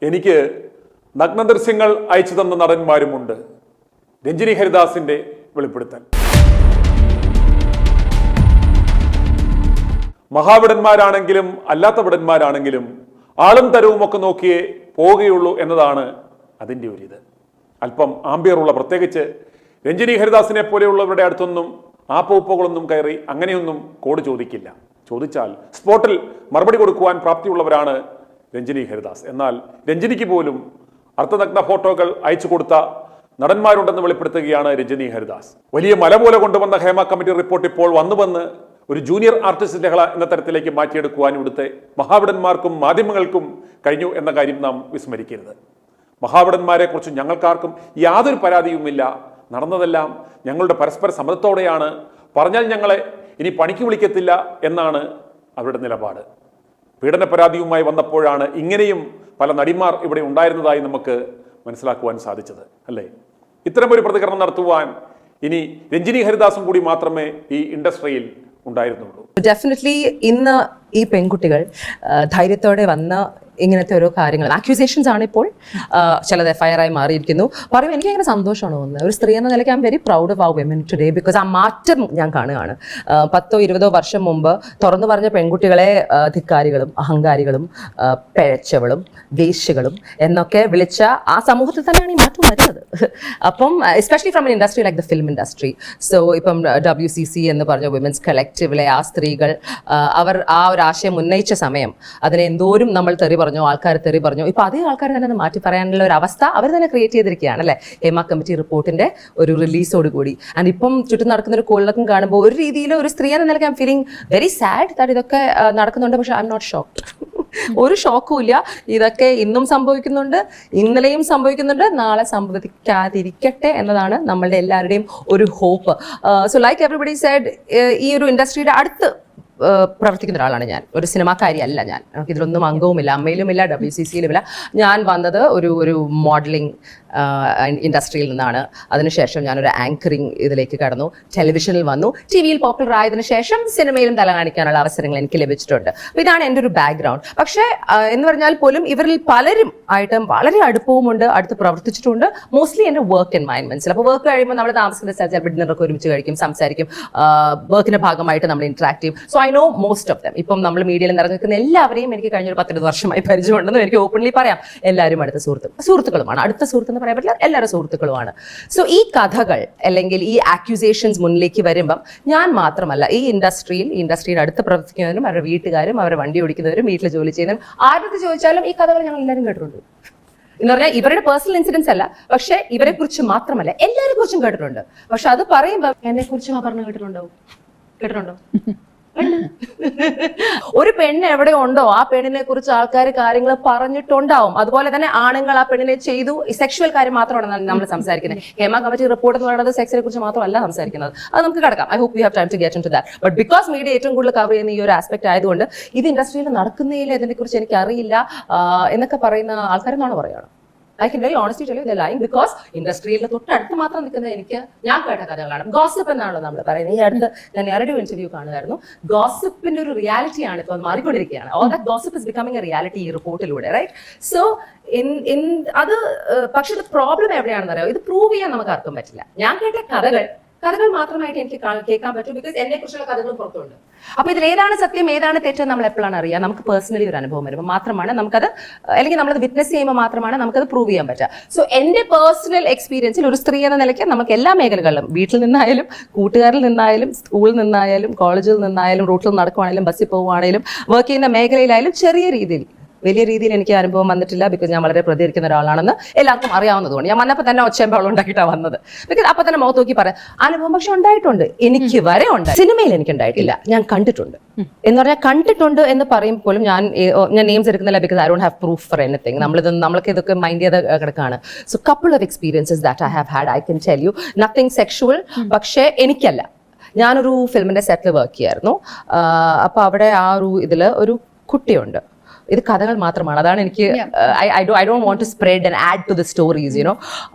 എനിക്ക് നഗ്നദൃശ്യങ്ങൾ അയച്ചു തന്ന നടന്മാരുമുണ്ട്. രഞ്ജിനി ഹരിദാസിന്റെ വെളിപ്പെടുത്തൽ. മഹാവിടന്മാരാണെങ്കിലും അല്ലാത്ത വിടന്മാരാണെങ്കിലും ആളും തരവുമൊക്കെ നോക്കിയേ പോവുകയുള്ളൂ എന്നതാണ് അതിൻ്റെ ഒരിത്. അല്പം ആംബിയറുള്ള, പ്രത്യേകിച്ച് രഞ്ജിനി ഹരിദാസിനെ പോലെയുള്ളവരുടെ അടുത്തൊന്നും ആപ്പൂപ്പകളൊന്നും കയറി അങ്ങനെയൊന്നും കോഡ് ചോദിക്കില്ല. ചോദിച്ചാൽ സ്പോട്ടിൽ മറുപടി കൊടുക്കുവാൻ പ്രാപ്തിയുള്ളവരാണ് രഞ്ജിനി ഹരിദാസ്. എന്നാൽ രഞ്ജിനിക്ക് പോലും അർത്ഥനഗ്ന ഫോട്ടോകൾ അയച്ചു കൊടുത്ത നടന്മാരുണ്ടെന്ന് വെളിപ്പെടുത്തുകയാണ് രഞ്ജിനി ഹരിദാസ്. വലിയ മല പോലെ കൊണ്ടുവന്ന ഹേമ കമ്മിറ്റി റിപ്പോർട്ട് ഇപ്പോൾ വന്ന് ഒരു ജൂനിയർ ആർട്ടിസ്റ്റ് ലഹള എന്ന തരത്തിലേക്ക് മാറ്റിയെടുക്കുവാൻ ഇവിടുത്തെ മഹാവിടന്മാർക്കും മാധ്യമങ്ങൾക്കും കഴിഞ്ഞു എന്ന കാര്യം നാം വിസ്മരിക്കരുത്. മഹാവിടന്മാരെ കുറിച്ച് ഞങ്ങൾക്കാർക്കും യാതൊരു പരാതിയുമില്ല. നടന്നതെല്ലാം ഞങ്ങളുടെ പരസ്പര സമ്മതത്തോടെയാണ്. പറഞ്ഞാൽ ഞങ്ങളെ ഇനി പണിക്ക് വിളിക്കത്തില്ല എന്നാണ് അവരുടെ നിലപാട്. പീഡന പരാതിയുമായി വന്നപ്പോഴാണ് ഇങ്ങനെയും പല നടിമാർ ഇവിടെ ഉണ്ടായിരുന്നതായി നമുക്ക് മനസ്സിലാക്കുവാൻ സാധിച്ചത്, അല്ലേ? ഇത്തരമൊരു പ്രതികരണം നടത്തുവാൻ ഇനി രഞ്ജിനി ഹരിദാസും കൂടി മാത്രമേ ഈ ഇൻഡസ്ട്രിയിൽ ഉണ്ടായിരുന്നുള്ളൂ. ഡെഫിനറ്റ്ലി ഇന്ന് ഈ പെൺകുട്ടികൾ ധൈര്യത്തോടെ വന്ന ഇങ്ങനത്തെ ഓരോ കാര്യങ്ങൾ, ആക്യൂസേഷൻസ് ആണ് ഇപ്പോൾ ചിലത് FIR ആയി മാറിയിരിക്കുന്നു. പറയുമ്പോൾ എനിക്ക് ഭയങ്കര സന്തോഷമാണ് തോന്നുന്നത്. ഒരു സ്ത്രീ എന്ന നിലയ്ക്ക് I am very proud of our women today. Because ആ മാറ്റം ഞാൻ കാണുകയാണ്. 10-20 വർഷം മുമ്പ് തുറന്നു പറഞ്ഞ പെൺകുട്ടികളെ ധിക്കാരികളും അഹങ്കാരികളും പിഴച്ചവളും വേശ്യകളും എന്നൊക്കെ വിളിച്ച ആ സമൂഹത്തിൽ തന്നെയാണ് ഈ മാറ്റം വരുന്നത്. അപ്പം especially from N industry like the film industry. So ഇപ്പം WCC എന്ന് പറഞ്ഞ വിമൻസ് കളക്റ്റീവിലെ ആ സ്ത്രീകൾ അവർ ആ ഒരു ആശയം ഉന്നയിച്ച സമയം അതിനെ എന്തോരും നമ്മൾ തെറി പറഞ്ഞു, ആൾക്കാർ തെറി പറഞ്ഞു. ഇപ്പൊ അതേ ആൾക്കാർ തന്നെ അത് മാറ്റി പറയാനുള്ള ഒരു അവസ്ഥ അവർ തന്നെ ക്രിയേറ്റ് ചെയ്തിരിക്കുകയാണ്, അല്ലെ? ഹേമ കമ്മിറ്റി റിപ്പോർട്ടിന്റെ ഒരു റിലീസോട് കൂടി. ആൻഡ് ഇപ്പം ചുറ്റും നടക്കുന്ന ഒരു കൊള്ളക്കം കാണുമ്പോൾ ഒരു രീതിയിൽ ഒരു സ്ത്രീ എന്ന നിലയ്ക്ക് I M feeling very sad that ഇതൊക്കെ നടക്കുന്നുണ്ട്. പക്ഷെ ഐ എം നോട്ട് ഷോക്ക്ഡ്. ഒരു ഷോക്കും ഇല്ല. ഇതൊക്കെ ഇന്നും സംഭവിക്കുന്നുണ്ട്, ഇന്നലെയും സംഭവിക്കുന്നുണ്ട്, നാളെ സംഭവിക്കാതിരിക്കട്ടെ എന്നതാണ് നമ്മളുടെ എല്ലാവരുടെയും ഒരു hope. So like everybody said, ഈ ഒരു ഇൻഡസ്ട്രിയുടെ അടുത്ത് പ്രവർത്തിക്കുന്ന ഒരാളാണ് ഞാൻ. ഒരു സിനിമാക്കാരി അല്ല ഞാൻ. നമുക്ക് ഇതിലൊന്നും അംഗവുമില്ല, അമ്മയിലുമില്ല, WCCയിലുമില്ല. ഞാൻ വന്നത് ഒരു മോഡലിംഗ് ഇൻഡസ്ട്രിയിൽ നിന്നാണ്. അതിനുശേഷം ഞാനൊരു ആങ്കറിങ് ഇതിലേക്ക് കടന്നു. ടെലിവിഷനിൽ വന്നു. TV യിൽ പോപ്പുലർ ആയതിനു ശേഷം സിനിമയിലും തല കാണിക്കാനുള്ള അവസരങ്ങൾ എനിക്ക് ലഭിച്ചിട്ടുണ്ട്. അപ്പോൾ ഇതാണ് എൻ്റെ ഒരു ബാക്ക്ഗ്രൗണ്ട്. പക്ഷേ എന്ന് പറഞ്ഞാൽ പോലും ഇവരിൽ പലരും ആയിട്ട് വളരെ അടുപ്പവുമുണ്ട്, അടുത്ത് പ്രവർത്തിച്ചിട്ടുണ്ട്. മോസ്റ്റ്ലി എൻ്റെ വർക്ക് എൻവയൺമെന്റ്സിൽ. അപ്പോൾ വർക്ക് കഴിയുമ്പോൾ നമ്മൾ താമസിക്കുന്ന സ്ഥലത്ത് ചിലപ്പോൾ ഡിന്നറൊക്കെ ഒരുമിച്ച് കഴിക്കും, സംസാരിക്കും, വർക്കിന്റെ ഭാഗമായിട്ട് നമ്മൾ ഇന്ററാക്ട് ചെയ്യും. So I know most of them. ഇപ്പം നമ്മൾ മീഡിയയിൽ നിറഞ്ഞു നിൽക്കുന്ന എല്ലാവരെയും എനിക്ക് കഴിഞ്ഞൊരു 10-20 വർഷമായി പരിചയമുണ്ടെന്ന് എനിക്ക് ഓപ്പൺലി പറയാം. എല്ലാവരും അടുത്ത സുഹൃത്തുക്കളുമാണ്. അടുത്ത സുഹൃത്തെന്ന് പറയാൻ പറ്റില്ല, എല്ലാവരും സുഹൃത്തുക്കളുമാണ്. സോ ഈ കഥകൾ അല്ലെങ്കിൽ ഈ ആക്യൂസേഷൻസ് മുന്നിലേക്ക് വരുമ്പം ഞാൻ മാത്രമല്ല, ഈ ഇൻഡസ്ട്രിയിൽ അടുത്ത് പ്രവർത്തിക്കുന്നവരും അവരുടെ വീട്ടുകാരും അവരുടെ വണ്ടി ഓടിക്കുന്നവരും വീട്ടിൽ ജോലി ചെയ്യുന്നവരും ആരുടെ ചോദിച്ചാലും ഈ കഥകൾ ഞങ്ങൾ എല്ലാവരും കേട്ടിട്ടുണ്ട്. എന്ന് പറഞ്ഞാൽ ഇവരുടെ പേഴ്സണൽ ഇൻസിഡൻസ് അല്ല, പക്ഷെ ഇവരെ കുറിച്ച് മാത്രമല്ല എല്ലാവരെ കുറിച്ചും കേട്ടിട്ടുണ്ട്. പക്ഷെ അത് പറയുമ്പോൾ എന്നെ കുറിച്ചും പറഞ്ഞു കേട്ടിട്ടുണ്ടോ? ഒരു പെണ്ണ് എവിടെ ഉണ്ടോ ആ പെണ്ണിനെ കുറിച്ച് ആൾക്കാർ കാര്യങ്ങൾ പറഞ്ഞിട്ടുണ്ടാവും. അതുപോലെ തന്നെ ആണുങ്ങൾ ആ പെണ്ണിനെ ചെയ്തു. സെക്ഷുവൽ കാര്യം മാത്രമാണ് നമ്മൾ സംസാരിക്കുന്നത്. ഹേമ കമ്മിറ്റി റിപ്പോർട്ട് എന്ന് പറയുന്നത് സെക്സിനെ കുറിച്ച് മാത്രമല്ല സംസാരിക്കുന്നത്. അത് നമുക്ക് കിടക്കാം. I hope you have time to get in to that. But because media ഏറ്റവും കൂടുതൽ കവർ ചെയ്യുന്ന ഈ ഒരു ആസ്പെക്ട് ആയതുകൊണ്ട് ഇത് ഇൻഡസ്ട്രിയിൽ നടക്കുന്നതിൽ ഇതിനെ കുറിച്ച് എനിക്ക് അറിയില്ല എന്നൊക്കെ പറയുന്ന ആൾക്കാരെന്നാണ് പറയുന്നത്. I can very honestly tell you they're lying because ഇൻഡസ്ട്രിയിൽ തൊട്ടടുത്ത് മാത്രം നിൽക്കുന്നത് ഞാൻ കേട്ട കഥകളാണ്. ഗോസിപ്പ് എന്നാണല്ലോ നമ്മൾ പറയുന്നത്. ഈ അടുത്ത് ഞാൻ ഒരു ഇന്റർവ്യൂ കാണുമായിരുന്നു. ഗോസിപ്പിന്റെ ഒരു റിയാലിറ്റിയാണ് ഇപ്പോൾ മാറിക്കൊണ്ടിരിക്കുകയാണ്. All that gossip is becoming A reality ഈ റിപ്പോർട്ടിലൂടെ, റൈറ്റ്? സോ അത് പക്ഷെ പ്രോബ്ലം എവിടെയാണെന്ന് അറിയാം. ഇത് പ്രൂവ് ചെയ്യാൻ നമുക്ക് ആർക്കും പറ്റില്ല. ഞാൻ കേട്ട കഥകൾ മാത്രമായിട്ട് എനിക്ക് കേൾക്കാൻ പറ്റും. ബിക്കോസ് എന്നെ കുറിച്ചുള്ള കഥകൾ പുറത്തുണ്ട്. അപ്പൊ ഇതിൽ ഏതാണ് സത്യം ഏതാണ് തെറ്റ് നമ്മൾ എപ്പോഴാണ് അറിയാം? നമുക്ക് പേഴ്സണലി ഒരു അനുഭവം വരുമ്പോൾ മാത്രമാണ് നമുക്കത്, അല്ലെങ്കിൽ നമ്മളത് വിറ്റ്നസ് ചെയ്യുമ്പോൾ മാത്രമാണ് നമുക്കത് പ്രൂവ് ചെയ്യാൻ പറ്റുക. സോ എന്റെ പേഴ്സണൽ എക്സ്പീരിയൻസിൽ ഒരു സ്ത്രീ എന്ന നിലയ്ക്ക് നമുക്ക് എല്ലാ മേഖലകളിലും, വീട്ടിൽ നിന്നായാലും കൂട്ടുകാരിൽ നിന്നായാലും സ്കൂളിൽ നിന്നായാലും കോളേജിൽ നിന്നായാലും റൂട്ടിൽ നടക്കുവാണെങ്കിലും ബസ്സിൽ പോകുവാണെങ്കിലും വർക്ക് ചെയ്യുന്ന മേഖലയിലായാലും ചെറിയ രീതിയിൽ, വലിയ രീതിയിൽ എനിക്ക് അനുഭവം വന്നിട്ടില്ല. ബിക്കോസ് ഞാൻ വളരെ പ്രതികരിക്കുന്ന ഒരാളാണെന്ന് എല്ലാവർക്കും അറിയാവുന്നതുകൊണ്ട് ഞാൻ വന്നപ്പോൾ തന്നെ ഒച്ചയമ്പളം ഉണ്ടാക്കിയിട്ടാണ് വന്നത്. ബിക്കോസ് അപ്പൊ തന്നെ മുഖത്ത് നോക്കി പറയാം അനുഭവം. പക്ഷെ ഉണ്ടായിട്ടുണ്ട്, എനിക്ക് വരെ ഉണ്ട്. സിനിമയിൽ എനിക്ക് ഉണ്ടായിട്ടില്ല, ഞാൻ കണ്ടിട്ടുണ്ട്. എന്ന് പറഞ്ഞാൽ കണ്ടിട്ടുണ്ട് എന്ന് പറയുമ്പോഴും ഞാൻ നെയിംസ് എടുക്കുന്നില്ല. Because I don't have proof for anything. നമ്മൾക്ക് ഇതൊക്കെ മൈൻഡ് ചെയ്ത് കിടക്കാണ്. So couple of experiences that I have had, I can tell you. Nothing sexual. പക്ഷേ എനിക്കല്ല. ഞാനൊരു ഫിലിമിന്റെ സെറ്റിൽ വർക്ക് ചെയ്യായിരുന്നു. അപ്പൊ അവിടെ ആ ഇതില് ഒരു കുട്ടിയുണ്ട്. ഇത് കഥകൾ മാത്രമാണ്. അതാണ് എനിക്ക് I don't want to spread and add to the stories, you know.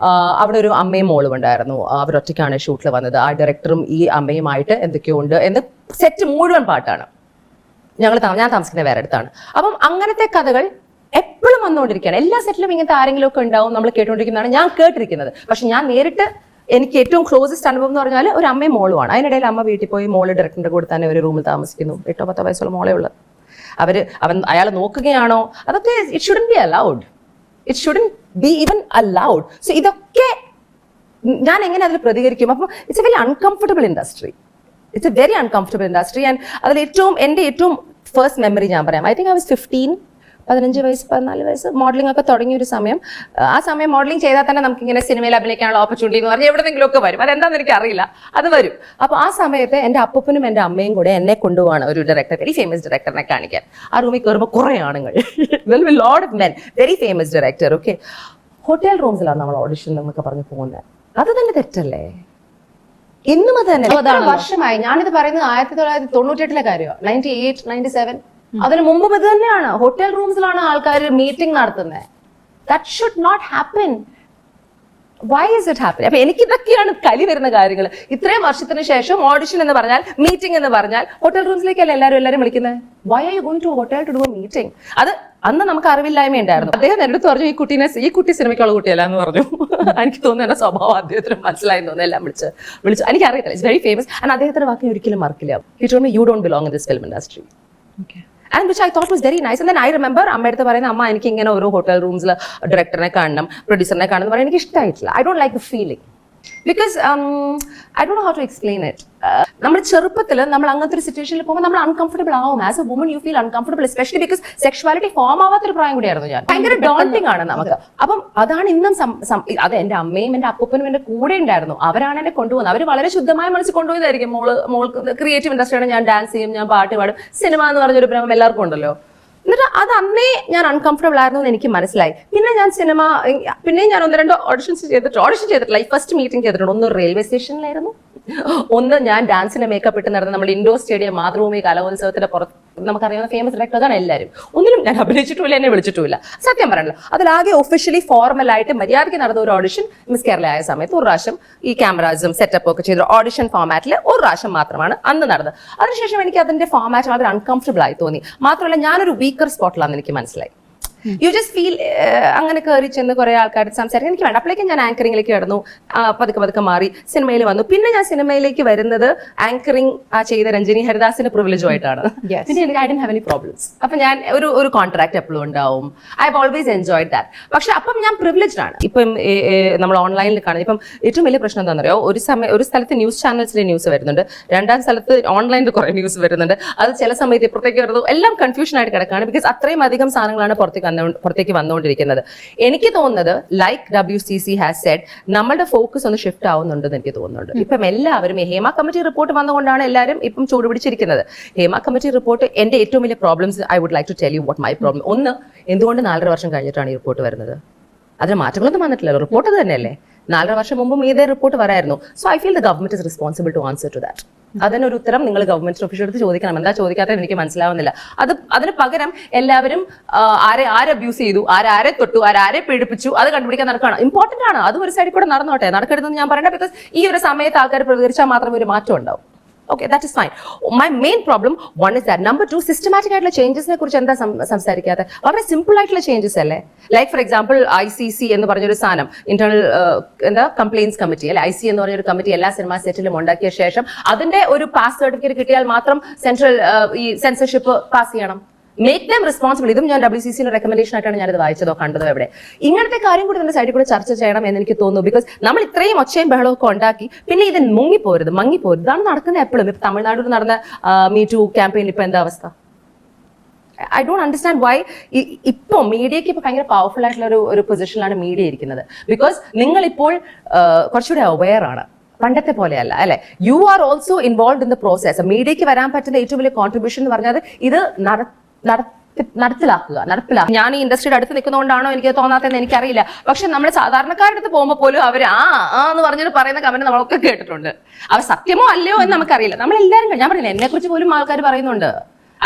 അവിടെ ഒരു അമ്മയും മോളും ഉണ്ടായിരുന്നു. അവരൊറ്റയ്ക്കാണ് ഷൂട്ടിൽ വന്നത്. ആ ഡയറക്ടറും ഈ അമ്മയുമായിട്ട് എന്തൊക്കെയോ ഉണ്ട് എന്ന് സെറ്റ് മുഴുവൻ പാട്ടാണ്. ഞാൻ താമസിക്കുന്ന വേറെ അടുത്താണ്. അപ്പം അങ്ങനത്തെ കഥകൾ എപ്പോഴും വന്നുകൊണ്ടിരിക്കുകയാണ്. എല്ലാ സെറ്റിലും ഇങ്ങനത്തെ ആരെങ്കിലും ഒക്കെ ഉണ്ടാവും, നമ്മൾ കേട്ടുകൊണ്ടിരിക്കുന്നതാണ് ഞാൻ കേട്ടിരിക്കുന്നത്. പക്ഷെ ഞാൻ നേരിട്ട് എനിക്ക് ഏറ്റവും ക്ലോസസ്റ്റ് അനുഭവം എന്ന് പറഞ്ഞാൽ ഒരു അമ്മയും മോളുമാണ്. അതിനിടയിൽ അമ്മ വീട്ടിൽ പോയി മോള് ഡയറക്ടറിന്റെ കൂടെ തന്നെ ഒരു റൂമിൽ താമസിക്കുന്നു. 8-10 വയസ്സുള്ള മോളെ ഉള്ളത്. അയാൾ നോക്കുകയാണോ, അതൊക്കെ it shouldn't be allowed, it shouldn't B even allowed. So ഇതൊക്കെ ഞാൻ എങ്ങനെ അതിൽ പ്രതികരിക്കും? അപ്പം it's A very uncomfortable industry, it's A very uncomfortable industry. And അതിൽ എൻ്റെ ഏറ്റവും ഫസ്റ്റ് മെമ്മറി ഞാൻ പറയാം. ഐ തിങ്ക് ഐ വാസ് 15 വയസ്സ് 14 വയസ്സ് മോഡലിംഗ് ഒക്കെ തുടങ്ങിയ ഒരു സമയം. ആ സമയം മോഡലിംഗ് ചെയ്താൽ തന്നെ നമുക്ക് ഇങ്ങനെ സിനിമയിൽ അഭിനയിക്കാനുള്ള ഓപ്പർച്യൂണിറ്റി എന്ന് പറഞ്ഞാൽ എവിടെയെങ്കിലും ഒക്കെ വരും. അതെന്താണെന്ന് എനിക്ക് അറിയില്ല, അത് വരും. അപ്പോൾ ആ സമയത്ത് എൻ്റെ അപ്പനും എൻ്റെ അമ്മയും കൂടെ എന്നെ കൊണ്ടുപോവാണ് ഒരു ഡയറക്ടർ, വെരി ഫേമസ് ഡയറക്ടറിനെ കാണിക്കാൻ. ആ റൂമിൽ കയറുമ്പോൾ കുറേ ആണുങ്ങൾ, lot of men, very famous director. Okay, hotel റൂംസിലാണ് നമ്മൾ ഓഡിഷൻ എന്നൊക്കെ പറഞ്ഞ് പോകുന്നത്. അത് തന്നെ തെറ്റല്ലേ? ഇന്നും അത് തന്നെ. വർഷമായി ഞാനിത് പറയുന്നത് 1998 കാര്യമാണ്, 98, 97. അതിന് മുമ്പും ഇത് തന്നെയാണ്. ഹോട്ടൽ റൂംസിലാണ് ആൾക്കാർ മീറ്റിംഗ് നടത്തുന്നത്. That should not happen. Why is it happen? അപ്പൊ എനിക്ക് ഇതൊക്കെയാണ് കലി വരുന്ന കാര്യങ്ങൾ. ഇത്രയും വർഷത്തിന് ശേഷം ഓഡിഷൻ എന്ന് പറഞ്ഞാൽ, മീറ്റിംഗ് എന്ന് പറഞ്ഞാൽ ഹോട്ടൽ റൂംസിലേക്കല്ല എല്ലാവരും വിളിക്കുന്നത്. Why are you going to hotel to do a meeting? അത് അന്ന് നമുക്ക് അറിവില്ലായ്മ ഉണ്ടായിരുന്നു. അദ്ദേഹം എൻ്റെ അടുത്ത് പറഞ്ഞു, ഈ കുട്ടി സിനിമയ്ക്കുള്ള കുട്ടിയല്ല എന്ന് പറഞ്ഞു. എനിക്ക് തോന്നുന്നു എന്റെ സ്വഭാവം അദ്ദേഹത്തിന് മനസ്സിലായി തോന്നുന്നു. എല്ലാം വിളിച്ചു എനിക്കറിയത്തില്ല. It's very famous. ആൻഡ് അദ്ദേഹത്തിന്റെ വാക്കിന് ഒരിക്കലും മറക്കില്ല. He told me, you don't belong in this film industry. And which I thought was very nice. And then I remember അമ്മയടുത്ത് പറയുന്നത്, അമ്മ എനിക്ക് ഇങ്ങനെ ഓരോ ഹോട്ടൽ റൂംസിൽ ഡയറക്ടറിനെ കാണണം, പ്രൊഡ്യൂസറിനെ കാണണം എന്ന് പറയാൻ എനിക്ക് ഇഷ്ടമായിട്ടില്ല. I don't like the feeling. Because I don't know how to explain it. നമ്മൾ ചെറുപ്പത്തിൽ നമ്മൾ അങ്ങനത്തെ ഒരു സിറ്റുവേഷനിൽ പോകുമ്പോൾ നമ്മൾ അൺകംഫർട്ടബിൾ ആവും. As a woman you feel uncomfortable, especially because sexuality form ആവാത്തൊരു പ്രായം കൂടിയായിരുന്നു ഞാൻ. ഭയങ്കര ഡോണ്ടിങ് ആണ് നമുക്ക്. അപ്പം അതാണ് ഇന്നും അത് എൻ്റെ അമ്മയും എൻ്റെ അപ്പനും എൻ്റെ കൂടെ ഉണ്ടായിരുന്നു. അവരാണ് എന്നെ കൊണ്ടുപോകുന്നത്. അവർ വളരെ ശുദ്ധമായ മനസ്സിൽ കൊണ്ടുപോയതായിരിക്കും. മോൾക്ക് ക്രിയേറ്റീവ് ഇൻഡസ്ട്രിയാണ്, ഞാൻ ഡാൻസ് ചെയ്യും, ഞാൻ പാട്ട് പാടും, സിനിമ എന്ന് പറഞ്ഞൊരു ഭ്രമം എല്ലാവർക്കും ഉണ്ടല്ലോ. എന്നിട്ട് അത് അന്നേ ഞാൻ അൺകംഫർട്ടബിൾ ആയിരുന്നു എന്ന് എനിക്ക് മനസ്സിലായി. പിന്നെ ഞാൻ ഞാൻ 1-2 ഓഡിഷൻ ചെയ്തിട്ടില്ല. ഈ ഫസ്റ്റ് മീറ്റിംഗ് ചെയ്തിട്ടുണ്ട്. ഒന്ന് റെയിൽവേ സ്റ്റേഷനിലായിരുന്നു, ഒന്ന് ഞാൻ ഡാൻസിന്റെ മേക്കപ്പ് ഇട്ട് നടന്ന നമ്മുടെ ഇൻഡോർ സ്റ്റേഡിയം മാതൃഭൂമി കലോത്സവത്തിന്റെ പുറത്ത് നമുക്കറിയാവുന്ന ഫേമസ് ഡയറക്ടറാണ് എല്ലാവരും. ഒന്നിനും ഞാൻ അഭിനയിച്ചിട്ടില്ല, എന്നെ വിളിച്ചിട്ടില്ല. സത്യം പറയണല്ലോ, അതിലാകെ ഒഫീഷ്യലി ഫോർമലായിട്ട് മര്യാദയ്ക്ക് നടന്ന ഒരു ഓഡിഷൻ മിസ് കേരള ആയ സമയത്ത് ഒരു പ്രാവശ്യം ഈ ക്യാമറാസും സെറ്റപ്പ് ഒക്കെ ചെയ്ത ഓഡിഷൻ ഫോമാറ്റിൽ ഒരു പ്രാവശ്യം മാത്രമാണ് അന്ന് നടന്നത്. അതിനുശേഷം എനിക്ക് അതിന്റെ ഫോമാറ്റ് വളരെ അൺകംഫർട്ടബിൾ ആയി തോന്നി. മാത്രമല്ല ഞാനൊരു വീക്കർ സ്പോട്ടിലാണെന്ന് എനിക്ക് മനസ്സിലായി. യു ജസ്റ്റ് ഫീൽ അങ്ങനെ കയറി ചെന്ന് കുറെ ആൾക്കാരുടെ സംസാരിക്കാൻ എനിക്ക് വേണ്ട. അപ്പോഴേക്കും ഞാൻ ആങ്കറിംഗിലേക്ക് കടന്നു, പതുക്കെ മാറി സിനിമയില് വന്നു. പിന്നെ ഞാൻ സിനിമയിലേക്ക് വരുന്നത് ആങ്കറിംഗ് ചെയ്ത രഞ്ജിനി ഹരിദാസിന്റെ പ്രിവിലേജുമായിട്ടാണ്. പിന്നെ എനിക്ക് I don't have any problems. അപ്പൊ ഞാൻ ഒരു കോൺട്രാക്ട് എപ്പോഴും ഉണ്ടാവും. I have always enjoyed that. പക്ഷെ അപ്പം ഞാൻ പ്രിവിലേജ്ഡ് ആണ്. ഇപ്പം നമ്മൾ ഓൺലൈനിൽ കാണുന്നത്. ഇപ്പം ഏറ്റവും വലിയ പ്രശ്നം എന്താണെന്നറിയോ, ഒരു സ്ഥലത്ത് ന്യൂസ് ചാനൽസിലെ ന്യൂസ് വരുന്നുണ്ട്, രണ്ടാം സ്ഥലത്ത് ഓൺലൈനിൽ കുറെ ന്യൂസ് വരുന്നുണ്ട്. അത് ചില സമയത്ത് ഇപ്പുറത്തേക്ക് വരുന്നു, എല്ലാം കൺഫ്യൂഷൻ ആയിട്ട് കിടക്കുകയാണ്. ബിക്കോസ് അത്രയും അധികം സാധനങ്ങളാണ് പുറത്തേക്ക് വന്നുകൊണ്ടിരിക്കുന്നത്. എനിക്ക് തോന്നുന്നത് ലൈക്ക് WCC ഹാസ് സെഡ്, നമ്മളുടെ ഫോക്കസ് ഒന്ന് ഷിഫ്റ്റ് ആവുന്നുണ്ടെന്ന് എനിക്ക് തോന്നുന്നുണ്ട്. ഇപ്പം എല്ലാവരും ഹേമ കമ്മിറ്റി റിപ്പോർട്ട് വന്നുകൊണ്ടാണ് എല്ലാവരും ഇപ്പം ചൂടുപിടിച്ചിരിക്കുന്നത്. ഹേമ കമ്മിറ്റി റിപ്പോർട്ട് എന്റെ ഏറ്റവും വലിയ problems, I would like to tell you what my problem. ഒന്ന്, എന്തുകൊണ്ട് 4.5 വർഷം കഴിഞ്ഞിട്ടാണ് ഈ റിപ്പോർട്ട് വരുന്നത്? അതിന് മാറ്റങ്ങളൊന്നും വന്നിട്ടില്ലല്ലോ, റിപ്പോർട്ട് അത് തന്നെയല്ലേ. 4.5 വർഷം മുമ്പും ഇതേ റിപ്പോർട്ട് വരായിരുന്നു. So I feel the government is responsible to answer to that. അതിനൊരു ഉത്തരം നിങ്ങൾ ഗവൺമെന്റ് ഓഫീഷ്യൽ എടുത്ത് ചോദിക്കണം. എന്താ ചോദിക്കാത്തത് എനിക്ക് മനസ്സിലാവുന്നില്ല. അതിന് പകരം എല്ലാവരും ആരെ അബ്യൂസ് ചെയ്തു, ആരെ തൊട്ടു, ആരെ പീഡിപ്പിച്ചു, അത് കണ്ടുപിടിക്കാൻ നടക്കുകയാണ്. ഇമ്പോർട്ടന്റ് ആണ്, അത് ഒരു സൈഡിൽ കൂടെ നടന്നോട്ടെ, നടക്കരുതെന്ന് ഞാൻ പറയണ്ട. ബിക്കോസ് ഈ ഒരു സമയത്ത് ആൾക്കാർ പ്രതികരിച്ചാൽ മാത്രമേ ഒരു മാറ്റം ഉണ്ടാവും. Okay, that is fine. My main problem, one is that. Number 2, systematic ആയിട്ടുള്ള ചേഞ്ചസിനെ കുറിച്ച് എന്താ സംസാരിക്കാത്ത? വളരെ സിമ്പിൾ ആയിട്ടുള്ള ചേഞ്ചസ് അല്ലേ? ലൈക്ക് ഫോർ എക്സാമ്പിൾ ICC എന്ന് പറഞ്ഞൊരു സാധനം, ഇന്റേണൽ കംപ്ലയിൻസ് കമ്മിറ്റി അല്ലെ, IC എന്ന് പറഞ്ഞൊരു കമ്മിറ്റി എല്ലാ സിനിമാ സെറ്റിലും ഉണ്ടാക്കിയ ശേഷം അതിന്റെ ഒരു പാസ് സർട്ടിഫിക്കറ്റ് കിട്ടിയാൽ മാത്രം സെൻട്രൽ ഈ സെൻസർഷിപ്പ് പാസ് ചെയ്യണം. Make them responsible. ഇതും ഞാൻ WCCയുടെ റെക്കമെൻഡേഷൻ ആയിട്ടാണ് ഞാനിത് വായിച്ചതോ കണ്ടതോ എവിടെ. ഇങ്ങനത്തെ കാര്യം കൂടി ഇതിന്റെ സൈഡിൽ കൂടെ ചർച്ച ചെയ്യണം എന്ന് എനിക്ക് തോന്നുന്നു. ബിക്കോസ് നമ്മൾ ഇത്രയും ഒച്ചയും ബഹളവും ഒക്കെ ഉണ്ടാക്കി പിന്നെ ഇത് മങ്ങിപ്പോരുത്. ഇതാണ് നടക്കുന്നത് എപ്പോഴും. ഇപ്പൊ തമിഴ്നാട്ടിൽ നടന്ന മീ ടു ക്യാമ്പയിൻ ഇപ്പൊ എന്താ അവസ്ഥ? I don't understand why. ഇപ്പോൾ മീഡിയക്ക് ഇപ്പൊ ഭയങ്കര പവർഫുൾ ആയിട്ടുള്ള ഒരു പൊസിഷനിലാണ് മീഡിയ ഇരിക്കുന്നത്. ബിക്കോസ് നിങ്ങളിപ്പോൾ കുറച്ചുകൂടെ അവെയർ ആണ്, പണ്ടത്തെ പോലെയല്ല അല്ലെ. You are also involve in the process. മീഡിയക്ക് വരാൻ പറ്റുന്ന ഏറ്റവും വലിയ കോൺട്രിബ്യൂഷൻ എന്ന് പറഞ്ഞാൽ ഇത് നടപ്പിലാക്കുക. ഞാൻ ഈ ഇൻഡസ്ട്രിയുടെ അടുത്ത് നിൽക്കുന്നതുകൊണ്ടാണോ എനിക്ക് തോന്നാത്തതെന്ന് എനിക്കറിയില്ല. പക്ഷെ നമ്മൾ സാധാരണക്കാരുടെ അടുത്ത് പോകുമ്പോൾ പോലും അവർ എന്ന് പറഞ്ഞിട്ട് പറയുന്ന കമന്റ് നമ്മളൊക്കെ കേട്ടിട്ടുണ്ട്. അവർ സത്യമോ അല്ലയോ എന്ന് നമുക്കറിയില്ല. നമ്മളെല്ലാവരും, ഞാൻ പറഞ്ഞില്ല, എന്നെ കുറിച്ച് പോലും ആൾക്കാർ പറയുന്നുണ്ട്.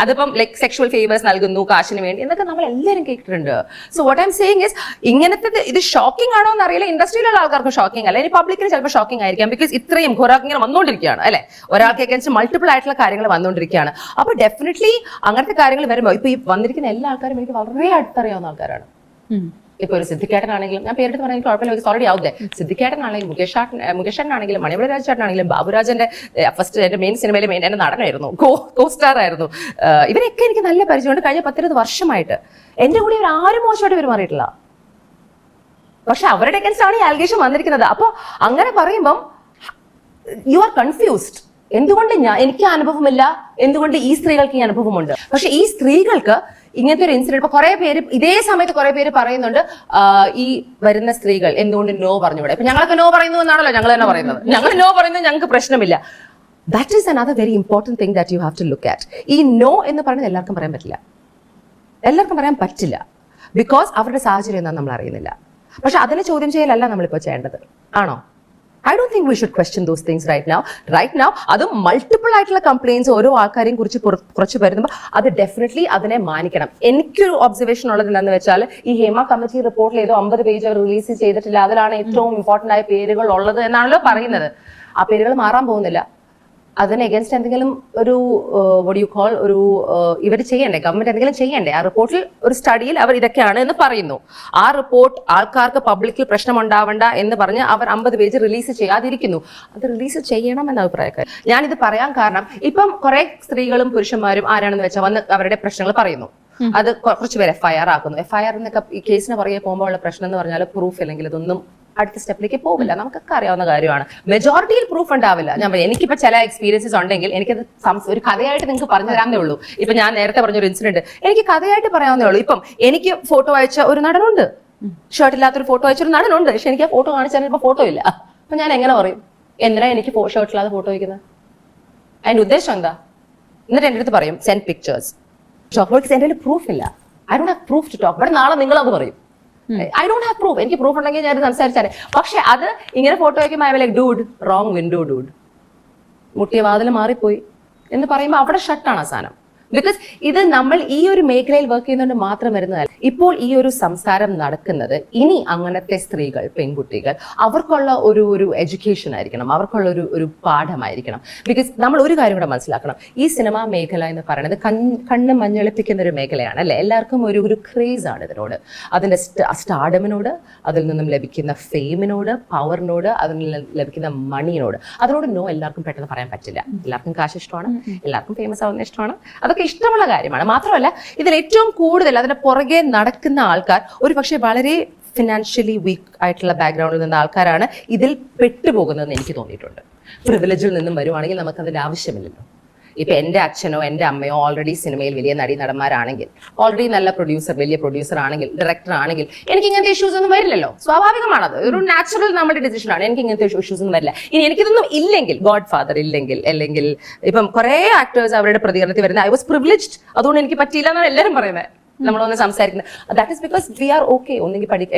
അതിപ്പം ലൈക് സെക്ഷൽ ഫേവേഴ്സ് നൽകുന്നു കാശിന് വേണ്ടി എന്നൊക്കെ നമ്മൾ എല്ലാവരും കേട്ടിട്ടുണ്ട്. So what I M saying is ഇങ്ങനത്തെ ഇത് ഷോക്കിംഗ് ആണോ എന്ന് അറിയില്ല, ഇൻഡസ്ട്രിയിലുള്ള ആൾക്കാർക്ക് ഷോക്കിംഗ് അല്ല, ഇനി പബ്ലിക്കിന് ചിലപ്പോൾ ഷോക്കിംഗ് ആയിരിക്കാം. ബിക്കോസ് ഇത്രയും കുറെ ഇങ്ങനെ വന്നുകൊണ്ടിരിക്കുകയാണ് അല്ലെ, ഒരാൾക്ക് അഗേൻസ്റ്റ് മൾട്ടിപ്പിൾ ആയിട്ടുള്ള കാര്യങ്ങൾ വന്നുകൊണ്ടിരിക്കുകയാണ്. അപ്പൊ ഡെഫിനറ്റ്ലി അങ്ങനത്തെ കാര്യങ്ങൾ വരുമ്പോൾ ഇപ്പൊ ഈ വന്നിരിക്കുന്ന എല്ലാ ആൾക്കാരും എനിക്ക് വളരെ അടുത്തറിയാവുന്ന ആൾക്കാരാണ്. ഇപ്പൊ ഒരു സിദ്ദിഖേട്ടനാണെങ്കിലും, ഞാൻ പേരെടുത്ത് പറയാൻ കുഴപ്പമില്ല, ഓൾറെഡി ആവുന്നേ, സിദ്ദിഖേട്ടനാണെങ്കിലും മുകേഷേട്ടനാണെങ്കിലും മണിമല രാജേട്ടനാണെങ്കിലും ബാബുരാജന്റെ ഫസ്റ്റ് എന്റെ മെയിൻ സിനിമയിലെ മെയിൻ എന്റെ നടനായിരുന്നു, കോ സ്റ്റാർ ആയിരുന്നു. ഇവരൊക്കെ എനിക്ക് നല്ല പരിചയമുണ്ട്. കഴിഞ്ഞ 10-20 വർഷമായിട്ട് എന്റെ കൂടെ ഇവർ ആരും മോശമായിട്ട് പെരുമാറിയിട്ടില്ല. പക്ഷെ അവരുടെ അഗേൻസ്റ്റ് ഈ ആൽഗേഷൻ വന്നിരിക്കുന്നത്. അപ്പൊ അങ്ങനെ പറയുമ്പം യു ആർ കൺഫ്യൂസ്ഡ്. എന്തുകൊണ്ട് എനിക്ക് അനുഭവമില്ല, എന്തുകൊണ്ട് ഈ സ്ത്രീകൾക്ക് ഈ അനുഭവമുണ്ട്? പക്ഷെ ഈ സ്ത്രീകൾക്ക് ഇങ്ങനത്തെ ഒരു ഇൻസിഡന്റ് ഇപ്പൊ കുറെ പേര് ഇതേ സമയത്ത് കുറെ പേര് പറയുന്നുണ്ട്, ഈ വരുന്ന സ്ത്രീകൾ എന്തുകൊണ്ട് നോ പറഞ്ഞുകൂടെ? ഇപ്പൊ ഞങ്ങളൊക്കെ നോ പറയുന്നു എന്നാണല്ലോ ഞങ്ങൾ തന്നെ പറയുന്നത്. ഞങ്ങൾ നോ പറയുന്നത് ഞങ്ങൾക്ക് പ്രശ്നമില്ല. That is another very important thing that you have to look at. ഈ നോ എന്ന് പറയുന്നത് എല്ലാവർക്കും പറയാൻ പറ്റില്ല, എല്ലാവർക്കും പറയാൻ പറ്റില്ല. ബിക്കോസ് അവരുടെ സാഹചര്യം എന്താണെന്ന് നമ്മൾ അറിയുന്നില്ല. പക്ഷെ അതിനെ ചോദ്യം ചെയ്യലല്ല നമ്മളിപ്പോൾ ചെയ്യേണ്ടത്, ആണോ? I don't think we should question those things right now. Right now, അത് മൾട്ടിപ്പിൾ ആയിട്ടുള്ള കംപ്ലയിൻസ് ഓരോ ആൾക്കാരെയും കുറിച്ച് കുറച്ച് വരുമ്പോൾ അത് ഡെഫിനറ്റ്ലി അതിനെ മാനിക്കണം. എനിക്കൊരു ഒബ്സർവേഷൻ ഉള്ളത് എന്താണെന്ന് വെച്ചാൽ, ഈ ഹേമ കമ്മിറ്റി റിപ്പോർട്ടിൽ ഏതോ 50 പേജ് റിലീസ് ചെയ്തിട്ടില്ല, അതിലാണ് ഏറ്റവും ഇമ്പോർട്ടന്റ് ആയ പേരുകൾ ഉള്ളത് എന്നാണല്ലോ പറയുന്നത്. ആ പേരുകൾ മാറാൻ പോകുന്നില്ല. അതിന് എഗൻസ്റ്റ് എന്തെങ്കിലും ഒരു വോട്ട് യു കോൾ ഒരു ഇവർ ചെയ്യണ്ടേ, ഗവൺമെന്റ് എന്തെങ്കിലും ചെയ്യണ്ടേ? ആ റിപ്പോർട്ടിൽ ഒരു സ്റ്റഡിയിൽ അവർ ഇതൊക്കെയാണ് എന്ന് പറയുന്നു. ആ റിപ്പോർട്ട് ആൾക്കാർക്ക് പബ്ലിക്കിൽ പ്രശ്നം ഉണ്ടാവണ്ട എന്ന് പറഞ്ഞ് അവർ 50 പേജ് റിലീസ് ചെയ്യാതിരിക്കുന്നു. അത് റിലീസ് ചെയ്യണം എന്ന അഭിപ്രായക്കാർ. ഞാനിത് പറയാൻ കാരണം, ഇപ്പം കുറെ സ്ത്രീകളും പുരുഷന്മാരും ആരാണെന്ന് വെച്ചാൽ വന്ന് അവരുടെ പ്രശ്നങ്ങൾ പറയുന്നു. അത് കുറച്ച് പേര് FIR ആക്കുന്നു. FIR എന്നൊക്കെ ഈ കേസിന് പുറകെ പോകുമ്പോൾ ഉള്ള പ്രശ്നം എന്ന് പറഞ്ഞാൽ പ്രൂഫ് അല്ലെങ്കിൽ അതൊന്നും അടുത്ത സ്റ്റെപ്പിലേക്ക് പോകില്ല. നമുക്കൊക്കെ അറിയാവുന്ന കാര്യമാണ്. മെജോറിറ്റിയിൽ പ്രൂഫ് ഉണ്ടാവില്ല. എനിക്കിപ്പോ ചില എക്സ്പീരിയൻസസ് ഉണ്ടെങ്കിൽ എനിക്കത് ഒരു കഥയായിട്ട് നിങ്ങൾക്ക് പറഞ്ഞു തരാവുന്നേ ഉള്ളൂ. ഇപ്പൊ ഞാൻ നേരത്തെ പറഞ്ഞൊരു ഇൻസിഡന്റ് എനിക്ക് കഥയായിട്ട് പറയാവുന്നേ ഉള്ളൂ. ഇപ്പം എനിക്ക് ഫോട്ടോ അയച്ച ഒരു നടനുണ്ട്, ഷർട്ട് ഇല്ലാത്തൊരു ഫോട്ടോ അയച്ചൊരു നടനുണ്ട്. പക്ഷെ എനിക്ക് ആ ഫോട്ടോ കാണിച്ചാൽ ഇപ്പൊ ഫോട്ടോ ഇല്ല. അപ്പൊ ഞാൻ എങ്ങനെ പറയും എന്തിനാ എനിക്ക് ഷർട്ട് ഇല്ലാതെ ഫോട്ടോ വയ്ക്കുന്നത്? അതിന്റെ ഉദ്ദേശം എന്താ? എന്നിട്ട് എന്റെ അടുത്ത് പറയും സെൻഡ് പിക്ചേഴ്സ്. എന്റെ പ്രൂഫ് ഇല്ല. I don't have proof to talk. But നാളെ നിങ്ങളത് പറയും ഐ ഡോണ്ട് ഹാവ് പ്രൂഫ്. എനിക്ക് പ്രൂഫ് ഉണ്ടെങ്കിൽ ഞാൻ സംസാരിച്ചാലേ. പക്ഷെ അത് ഇങ്ങനെ ഫോട്ടോ വയ്ക്കുമ്പോൾ I will like dude wrong window dude, മുട്ടിയ വാതിൽ മാറിപ്പോയി എന്ന് പറയുമ്പോൾ അവിടെ ഷട്ടാണ് ആ സാധനം. ബിക്കോസ് ഇത് നമ്മൾ ഈ ഒരു മേഖലയിൽ വർക്ക് ചെയ്യുന്നതുകൊണ്ട് മാത്രം വരുന്നതല്ല. ഇപ്പോൾ ഈ ഒരു സംസാരം നടക്കുന്നത് ഇനി അങ്ങനത്തെ സ്ത്രീകൾ, പെൺകുട്ടികൾ അവർക്കുള്ള ഒരു എഡ്യൂക്കേഷൻ ആയിരിക്കണം, അവർക്കുള്ള ഒരു പാഠമായിരിക്കണം. ബിക്കോസ് നമ്മൾ ഒരു കാര്യം കൂടെ മനസ്സിലാക്കണം, ഈ സിനിമാ മേഖല എന്ന് പറയുന്നത് കണ്ണ് മഞ്ഞളിപ്പിക്കുന്ന ഒരു മേഖലയാണ് അല്ലെ. എല്ലാവർക്കും ഒരു ക്രേസ് ആണ് ഇതിനോട്, അതിന്റെ സ്റ്റാർഡമിനോട്, അതിൽ നിന്നും ലഭിക്കുന്ന ഫെയിമിനോട്, പവറിനോട്, അതിൽ നിന്ന് ലഭിക്കുന്ന മണിയോട്. അതിനോട് നോ എല്ലാവർക്കും പെട്ടെന്ന് പറയാൻ പറ്റില്ല. എല്ലാവർക്കും കാശ് ഇഷ്ടമാണ്, എല്ലാവർക്കും ഫേമസ് ആവുന്ന ഇഷ്ടമാണ്, അതൊക്കെ ഇഷ്ടമുള്ള കാര്യമാണ്. മാത്രമല്ല ഇതിൽ ഏറ്റവും കൂടുതൽ അതിന്റെ പുറകെ നടക്കുന്ന ആൾക്കാർ ഒരു പക്ഷേ വളരെ ഫിനാൻഷ്യലി വീക്ക് ആയിട്ടുള്ള ബാക്ക്ഗ്രൗണ്ടിൽ നിന്ന ആൾക്കാരാണ് ഇതിൽ പെട്ടുപോകുന്നതെന്ന് എനിക്ക് തോന്നിയിട്ടുണ്ട്. പ്രിവിലേജിൽ നിന്നും വരുവാണെങ്കിൽ നമുക്ക് അതിന്റെ ആവശ്യമില്ലല്ലോ. ഇപ്പൊ എന്റെ അച്ഛനോ എന്റെ അമ്മയോ ഓൾറെഡി സിനിമയിൽ വലിയ നടന്മാരാണെങ്കിൽ, ഓൾറെഡി നല്ല വലിയ പ്രൊഡ്യൂസർ ആണെങ്കിൽ, ഡയറക്ടർ ആണെങ്കിൽ എനിക്ക് ഇങ്ങനത്തെ ഇഷ്യൂസ് ഒന്നും വരില്ലല്ലോ. സ്വാഭാവികമാണത്, ഒരു നാച്ചുറൽ നമ്മുടെ ഡിസിഷൻ ആണ്. എനിക്ക് ഇങ്ങനത്തെ ഇഷ്യൂസ് ഒന്നും വരില്ല. ഇനി എനിക്കിതൊന്നും ഇല്ലെങ്കിൽ, ഗോഡ് ഫാദർ ഇല്ലെങ്കിൽ, അല്ലെങ്കിൽ ഇപ്പം കുറെ ആക്ടേഴ്സ് അവരുടെ പ്രതികരണത്തിൽ വരുന്നത് ഐ വാസ് പ്രിവിലേജ്ഡ്, അതുകൊണ്ട് എനിക്ക് പറ്റിയില്ല എന്നാണ് എല്ലാവരും പറയുന്നത്. നമ്മളൊന്ന് സംസാരിക്കുന്നത് that is because we are okay. ഒന്നെങ്കിൽ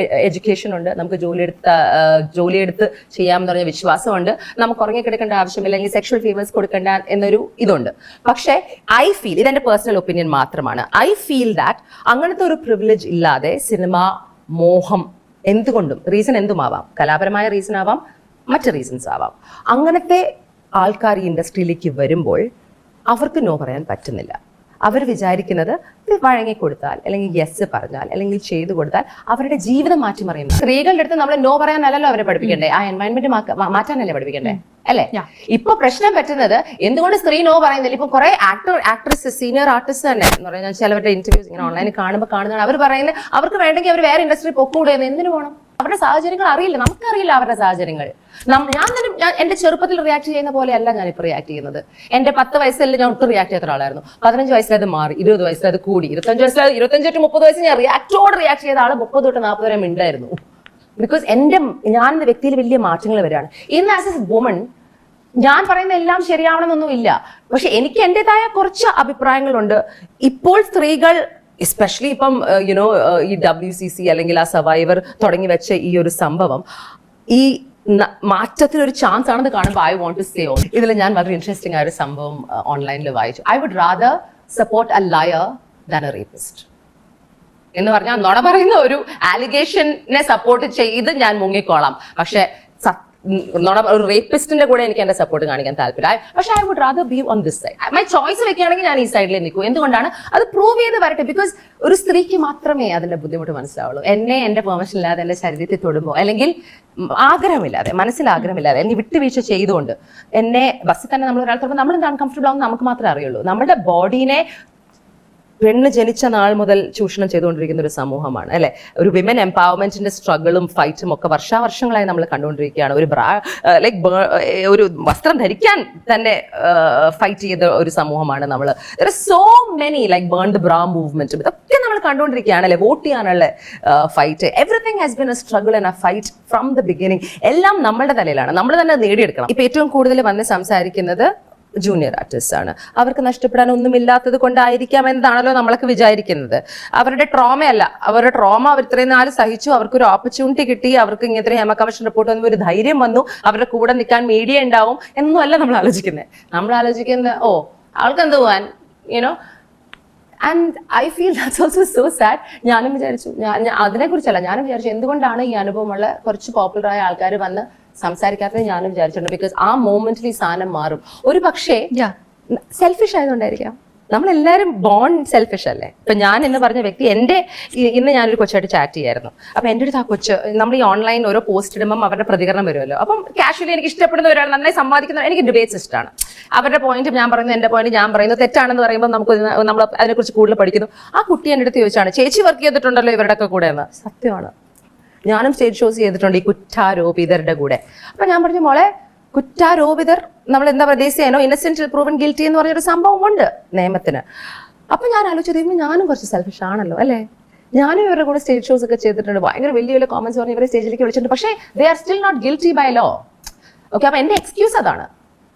എഡ്യൂക്കേഷൻ ഉണ്ട്, നമുക്ക് ജോലിയെടുത്ത് ചെയ്യാമെന്ന് പറഞ്ഞ വിശ്വാസമുണ്ട്, നമുക്ക് ഉറങ്ങിക്കിടക്കേണ്ട ആവശ്യമില്ല, അല്ലെങ്കിൽ സെക്ഷൽ ഫീവേഴ്സ് കൊടുക്കേണ്ട എന്നൊരു ഇതുണ്ട്. പക്ഷേ ഐ ഫീൽ, ഇതെന്റെ പേഴ്സണൽ ഒപ്പീനിയൻ മാത്രമാണ്, ഐ ഫീൽ ദാറ്റ് അങ്ങനത്തെ ഒരു പ്രിവിലേജ് ഇല്ലാതെ സിനിമ മോഹം എന്തുകൊണ്ടും, റീസൺ എന്തുമാവാം, കലാപരമായ റീസൺ ആവാം, മറ്റ് റീസൺസ് ആവാം, അങ്ങനത്തെ ആൾക്കാർ ഈ ഇൻഡസ്ട്രിയിലേക്ക് വരുമ്പോൾ അവർക്ക് നോ പറയാൻ പറ്റുന്നില്ല. അവർ വിചാരിക്കുന്നത് വഴങ്ങിക്കൊടുത്താൽ, അല്ലെങ്കിൽ യെസ് പറഞ്ഞാൽ, അല്ലെങ്കിൽ ചെയ്തു കൊടുത്താൽ അവരുടെ ജീവിതം മാറ്റിമറിയും. സ്ത്രീകളുടെ അടുത്ത് നമ്മൾ നോ പറയാനല്ലോ അവരെ പഠിപ്പിക്കണ്ടേ, ആ എൻവയൺമെന്റ് മാറ്റാനല്ലേ പഠിപ്പിക്കണ്ടേ അല്ലെ? ഇപ്പൊ പ്രശ്നം പറ്റുന്നത് എന്തുകൊണ്ട് സ്ത്രീ നോ പറയുന്നില്ല. ഇപ്പൊ കുറെ ആക്ട്രസ് സീനിയർ ആർട്ടിസ്റ്റ് തന്നെ എന്ന് പറഞ്ഞാൽ ചിലവരുടെ ഇന്റർവ്യൂസ് ഇങ്ങനെ ഓൺലൈനിൽ കാണുന്നതാണ് അവർ പറയുന്നത് അവർക്ക് വേണ്ടെങ്കിൽ അവർ വേറെ ഇൻഡസ്ട്രി പൊക്കൂടെ, എന്തിനു പോകണം? അവരുടെ സാഹചര്യങ്ങൾ അറിയില്ല, നമുക്കറിയില്ല അവരുടെ സാഹചര്യങ്ങൾ. ഞാൻ എന്റെ ചെറുപ്പത്തിൽ റിയാക്ട് ചെയ്യുന്ന പോലെയല്ല ഞാനിപ്പോൾ റിയാക്ട് ചെയ്യുന്നത്. എന്റെ 10 വയസ്സിൽ ഞാൻ ഒട്ടും റിയാക്ട് ചെയ്യാത്ത ഒരാളായിരുന്നു. 15 വയസ്സിലത് മാറി, 20 വയസ്സിലത് കൂടി, 25 to 30 വയസ്സിൽ ഞാൻ റിയാക്ട് ചെയ്ത ആള് 30 തൊട്ട് 40 വരെ ഉണ്ടായിരുന്നു. ബിക്കോസ് ഞാനെന്ന വ്യക്തിയിൽ വലിയ മാറ്റങ്ങൾ വരികയാണ്. ഇന്ന് ആസ് എ വുമൺ ഞാൻ പറയുന്ന എല്ലാം ശരിയാവണമെന്നൊന്നും ഇല്ല. പക്ഷെ എനിക്ക് എന്റേതായ കുറച്ച് അഭിപ്രായങ്ങളുണ്ട്. ഇപ്പോൾ സ്ത്രീകൾ എസ്പെഷ്യലി ഇപ്പം ഈ WCC അല്ലെങ്കിൽ ആ സർവൈവർ തുടങ്ങി വെച്ച ഈ ഒരു സംഭവം ഈ മാറ്റത്തിനൊരു ചാൻസ് ആണെന്ന് കാണുമ്പോൾ ഐ വോണ്ട് ടു സേ ഇതിൽ ഞാൻ വളരെ ഇൻട്രസ്റ്റിംഗ് ആയ ഒരു സംഭവം ഓൺലൈനിൽ വായിച്ചു. I would rather support a liar than a rapist. എന്ന് പറഞ്ഞാൽ നുണ പറയുന്ന ഒരു ആലിഗേഷനെ സപ്പോർട്ട് ചെയ്ത് ഞാൻ മുങ്ങിക്കോളാം, പക്ഷെ ഒരു റേപ്പിസ്റ്റിന്റെ കൂടെ എനിക്ക് എന്റെ സപ്പോർട്ട് കാണിക്കാൻ താല്പര്യം. പക്ഷെ I would rather be on this side. My choice വെക്കുകയാണെങ്കിൽ ഞാൻ ഈ സൈഡിൽ നിൽക്കൂ. എന്തുകൊണ്ടാണ്? അത് പ്രൂവ് ചെയ്ത് വരട്ടെ. ബിക്കോസ് ഒരു സ്ത്രീക്ക് മാത്രമേ അതിന്റെ ബുദ്ധിമുട്ട് മനസ്സിലാവുള്ളൂ. എന്നെ എന്റെ പെർമിഷൻ ഇല്ലാതെ എന്റെ ശരീരത്തിൽ തൊടുമ്പോൾ, അല്ലെങ്കിൽ ആഗ്രഹമില്ലാതെ, മനസ്സിൽ ആഗ്രഹമില്ലാതെ, എന്നെ വിട്ടുവീഴ്ച ചെയ്തുകൊണ്ട്, എന്നെ ബസ്സിൽ തന്നെ നമ്മൾ ഒരാൾ തൊടുമ്പോൾ നമ്മൾ എന്ത് അൺകംഫർട്ടബിൾ ആവുമെന്ന് നമുക്ക് മാത്രമേ അറിയുള്ളൂ. നമ്മുടെ ബോഡീനെ പെണ്ണ് ജനിച്ച നാൾ മുതൽ ചൂഷണം ചെയ്തുകൊണ്ടിരിക്കുന്ന ഒരു സമൂഹമാണ് അല്ലെ. ഒരു വിമൻ എംപവർമെന്റിന്റെ സ്ട്രഗിളും ഫൈറ്റും ഒക്കെ വർഷാവർഷങ്ങളായി നമ്മൾ കണ്ടുകൊണ്ടിരിക്കുകയാണ്. ഒരു വസ്ത്രം ധരിക്കാൻ തന്നെ ഫൈറ്റ് ചെയ്ത ഒരു സമൂഹമാണ് നമ്മൾ. There are so many like burn the bra movement, ഇതൊക്കെ നമ്മൾ കണ്ടുകൊണ്ടിരിക്കുകയാണ് അല്ലെ. വോട്ട് ചെയ്യാനുള്ള fight, everything has been A struggle and A fight from the beginning. എല്ലാം നമ്മുടെ തലയിലാണ്, നമ്മൾ തന്നെ നേടിയെടുക്കണം. ഇപ്പൊ ഏറ്റവും കൂടുതൽ വന്ന് സംസാരിക്കുന്നത് ജൂനിയർ ആർട്ടിസ്റ്റ് ആണ്. അവർക്ക് നഷ്ടപ്പെടാൻ ഒന്നുമില്ലാത്തത് കൊണ്ടായിരിക്കാം എന്നാണല്ലോ നമ്മളൊക്കെ വിചാരിക്കുന്നത്. അവരുടെ ട്രോമയല്ല, അവരുടെ ട്രോമ അവർ ഇത്രയും നാൾ സഹിച്ചു, അവർക്കൊരു ഓപ്പർച്യൂണിറ്റി കിട്ടി, അവർക്ക് ഇങ്ങനത്തെ ഹേമ കമ്മീഷൻ റിപ്പോർട്ട് വന്നു, ഒരു ധൈര്യം വന്നു, അവരുടെ കൂടെ നിൽക്കാൻ മീഡിയ ഉണ്ടാവും എന്നൊന്നും അല്ല നമ്മൾ ആലോചിക്കുന്നത്. നമ്മൾ ആലോചിക്കുന്നത് ആൾക്ക് എന്ത് പോവാൻ, you know. And I feel that's also so sad. ഞാനും വിചാരിച്ചു, അതിനെക്കുറിച്ചല്ല, ഞാനും വിചാരിച്ചു എന്തുകൊണ്ടാണ് ഈ അനുഭവമുള്ള കുറച്ച് പോപ്പുലറായ ആൾക്കാർ വന്ന് സംസാരിക്കാത്തത് ഞാനും വിചാരിച്ചിട്ടുണ്ട്. ബിക്കോസ് ആ മോമെന്റിൽ ഈ സാധനം മാറും. ഒരു പക്ഷേ സെൽഫിഷ് ആയതുകൊണ്ടായിരിക്കാം. നമ്മളെല്ലാവരും ബോൺ സെൽഫിഷ് അല്ലേ. ഇപ്പൊ ഞാൻ എന്ന് പറഞ്ഞ വ്യക്തി, ഇന്ന് ഞാനൊരു കൊച്ചായിട്ട് ചാറ്റ് ചെയ്യായിരുന്നു. അപ്പൊ എൻ്റെ അടുത്ത് ആ കൊച്ച്, നമ്മൾ ഈ ഓൺലൈൻ ഓരോ പോസ്റ്റ് ഇടുമ്പോൾ അവരുടെ പ്രതികരണം വരുമല്ലോ. അപ്പം കാഷ്വലി എനിക്ക് ഇഷ്ടപ്പെടുന്ന ഒരാൾ, നന്നായി സമ്പാദിക്കുന്ന, എനിക്ക് ഡിബേറ്റ്സ് ഇഷ്ടമാണ്. അവരുടെ പോയിന്റ് ഞാൻ പറയുന്നു, എന്റെ പോയിന്റ് ഞാൻ പറയുന്നു. തെറ്റാണെന്ന് പറയുമ്പോൾ നമ്മൾ അതിനെക്കുറിച്ച് കൂടുതൽ പഠിക്കുന്നു. ആ കുട്ടി എൻ്റെ അടുത്ത് ചോദിച്ചാണ്, ചേച്ചി വർക്ക് ചെയ്തിട്ടുണ്ടല്ലോ ഇവരുടെ ഒക്കെ കൂടെ എന്ന്. സത്യമാണ്, ഞാനും സ്റ്റേജ് ഷോസ് ചെയ്തിട്ടുണ്ട് ഈ കുറ്റാരോപിതരുടെ കൂടെ. അപ്പൊ ഞാൻ പറഞ്ഞു, മോളെ, കുറ്റാരോപിതർ നമ്മൾ എന്താ പറയുക, ദേശീയനോ ഇന്നസെന്റ് പ്രൂവൻ ഗിൽറ്റി എന്ന് പറഞ്ഞൊരു സംഭവം ഉണ്ട് നിയമത്തിന്. അപ്പൊ ഞാൻ ആലോചിച്ചത്, ഞാനും കുറച്ച് സെൽഫിഷ് ആണല്ലോ അല്ലെ. ഞാനും ഇവരുടെ കൂടെ സ്റ്റേജ് ഷോസ് ഒക്കെ ചെയ്തിട്ടുണ്ട്, ഭയങ്കര വലിയ വലിയ കോമന്റ്സ് പറഞ്ഞ് ഇവരെ സ്റ്റേജിലേക്ക് വിളിച്ചിട്ടുണ്ട്. പക്ഷേ they are still not guilty by law. Okay, അപ്പൊ എന്റെ എക്സ്ക്യൂസ് അതാണ്.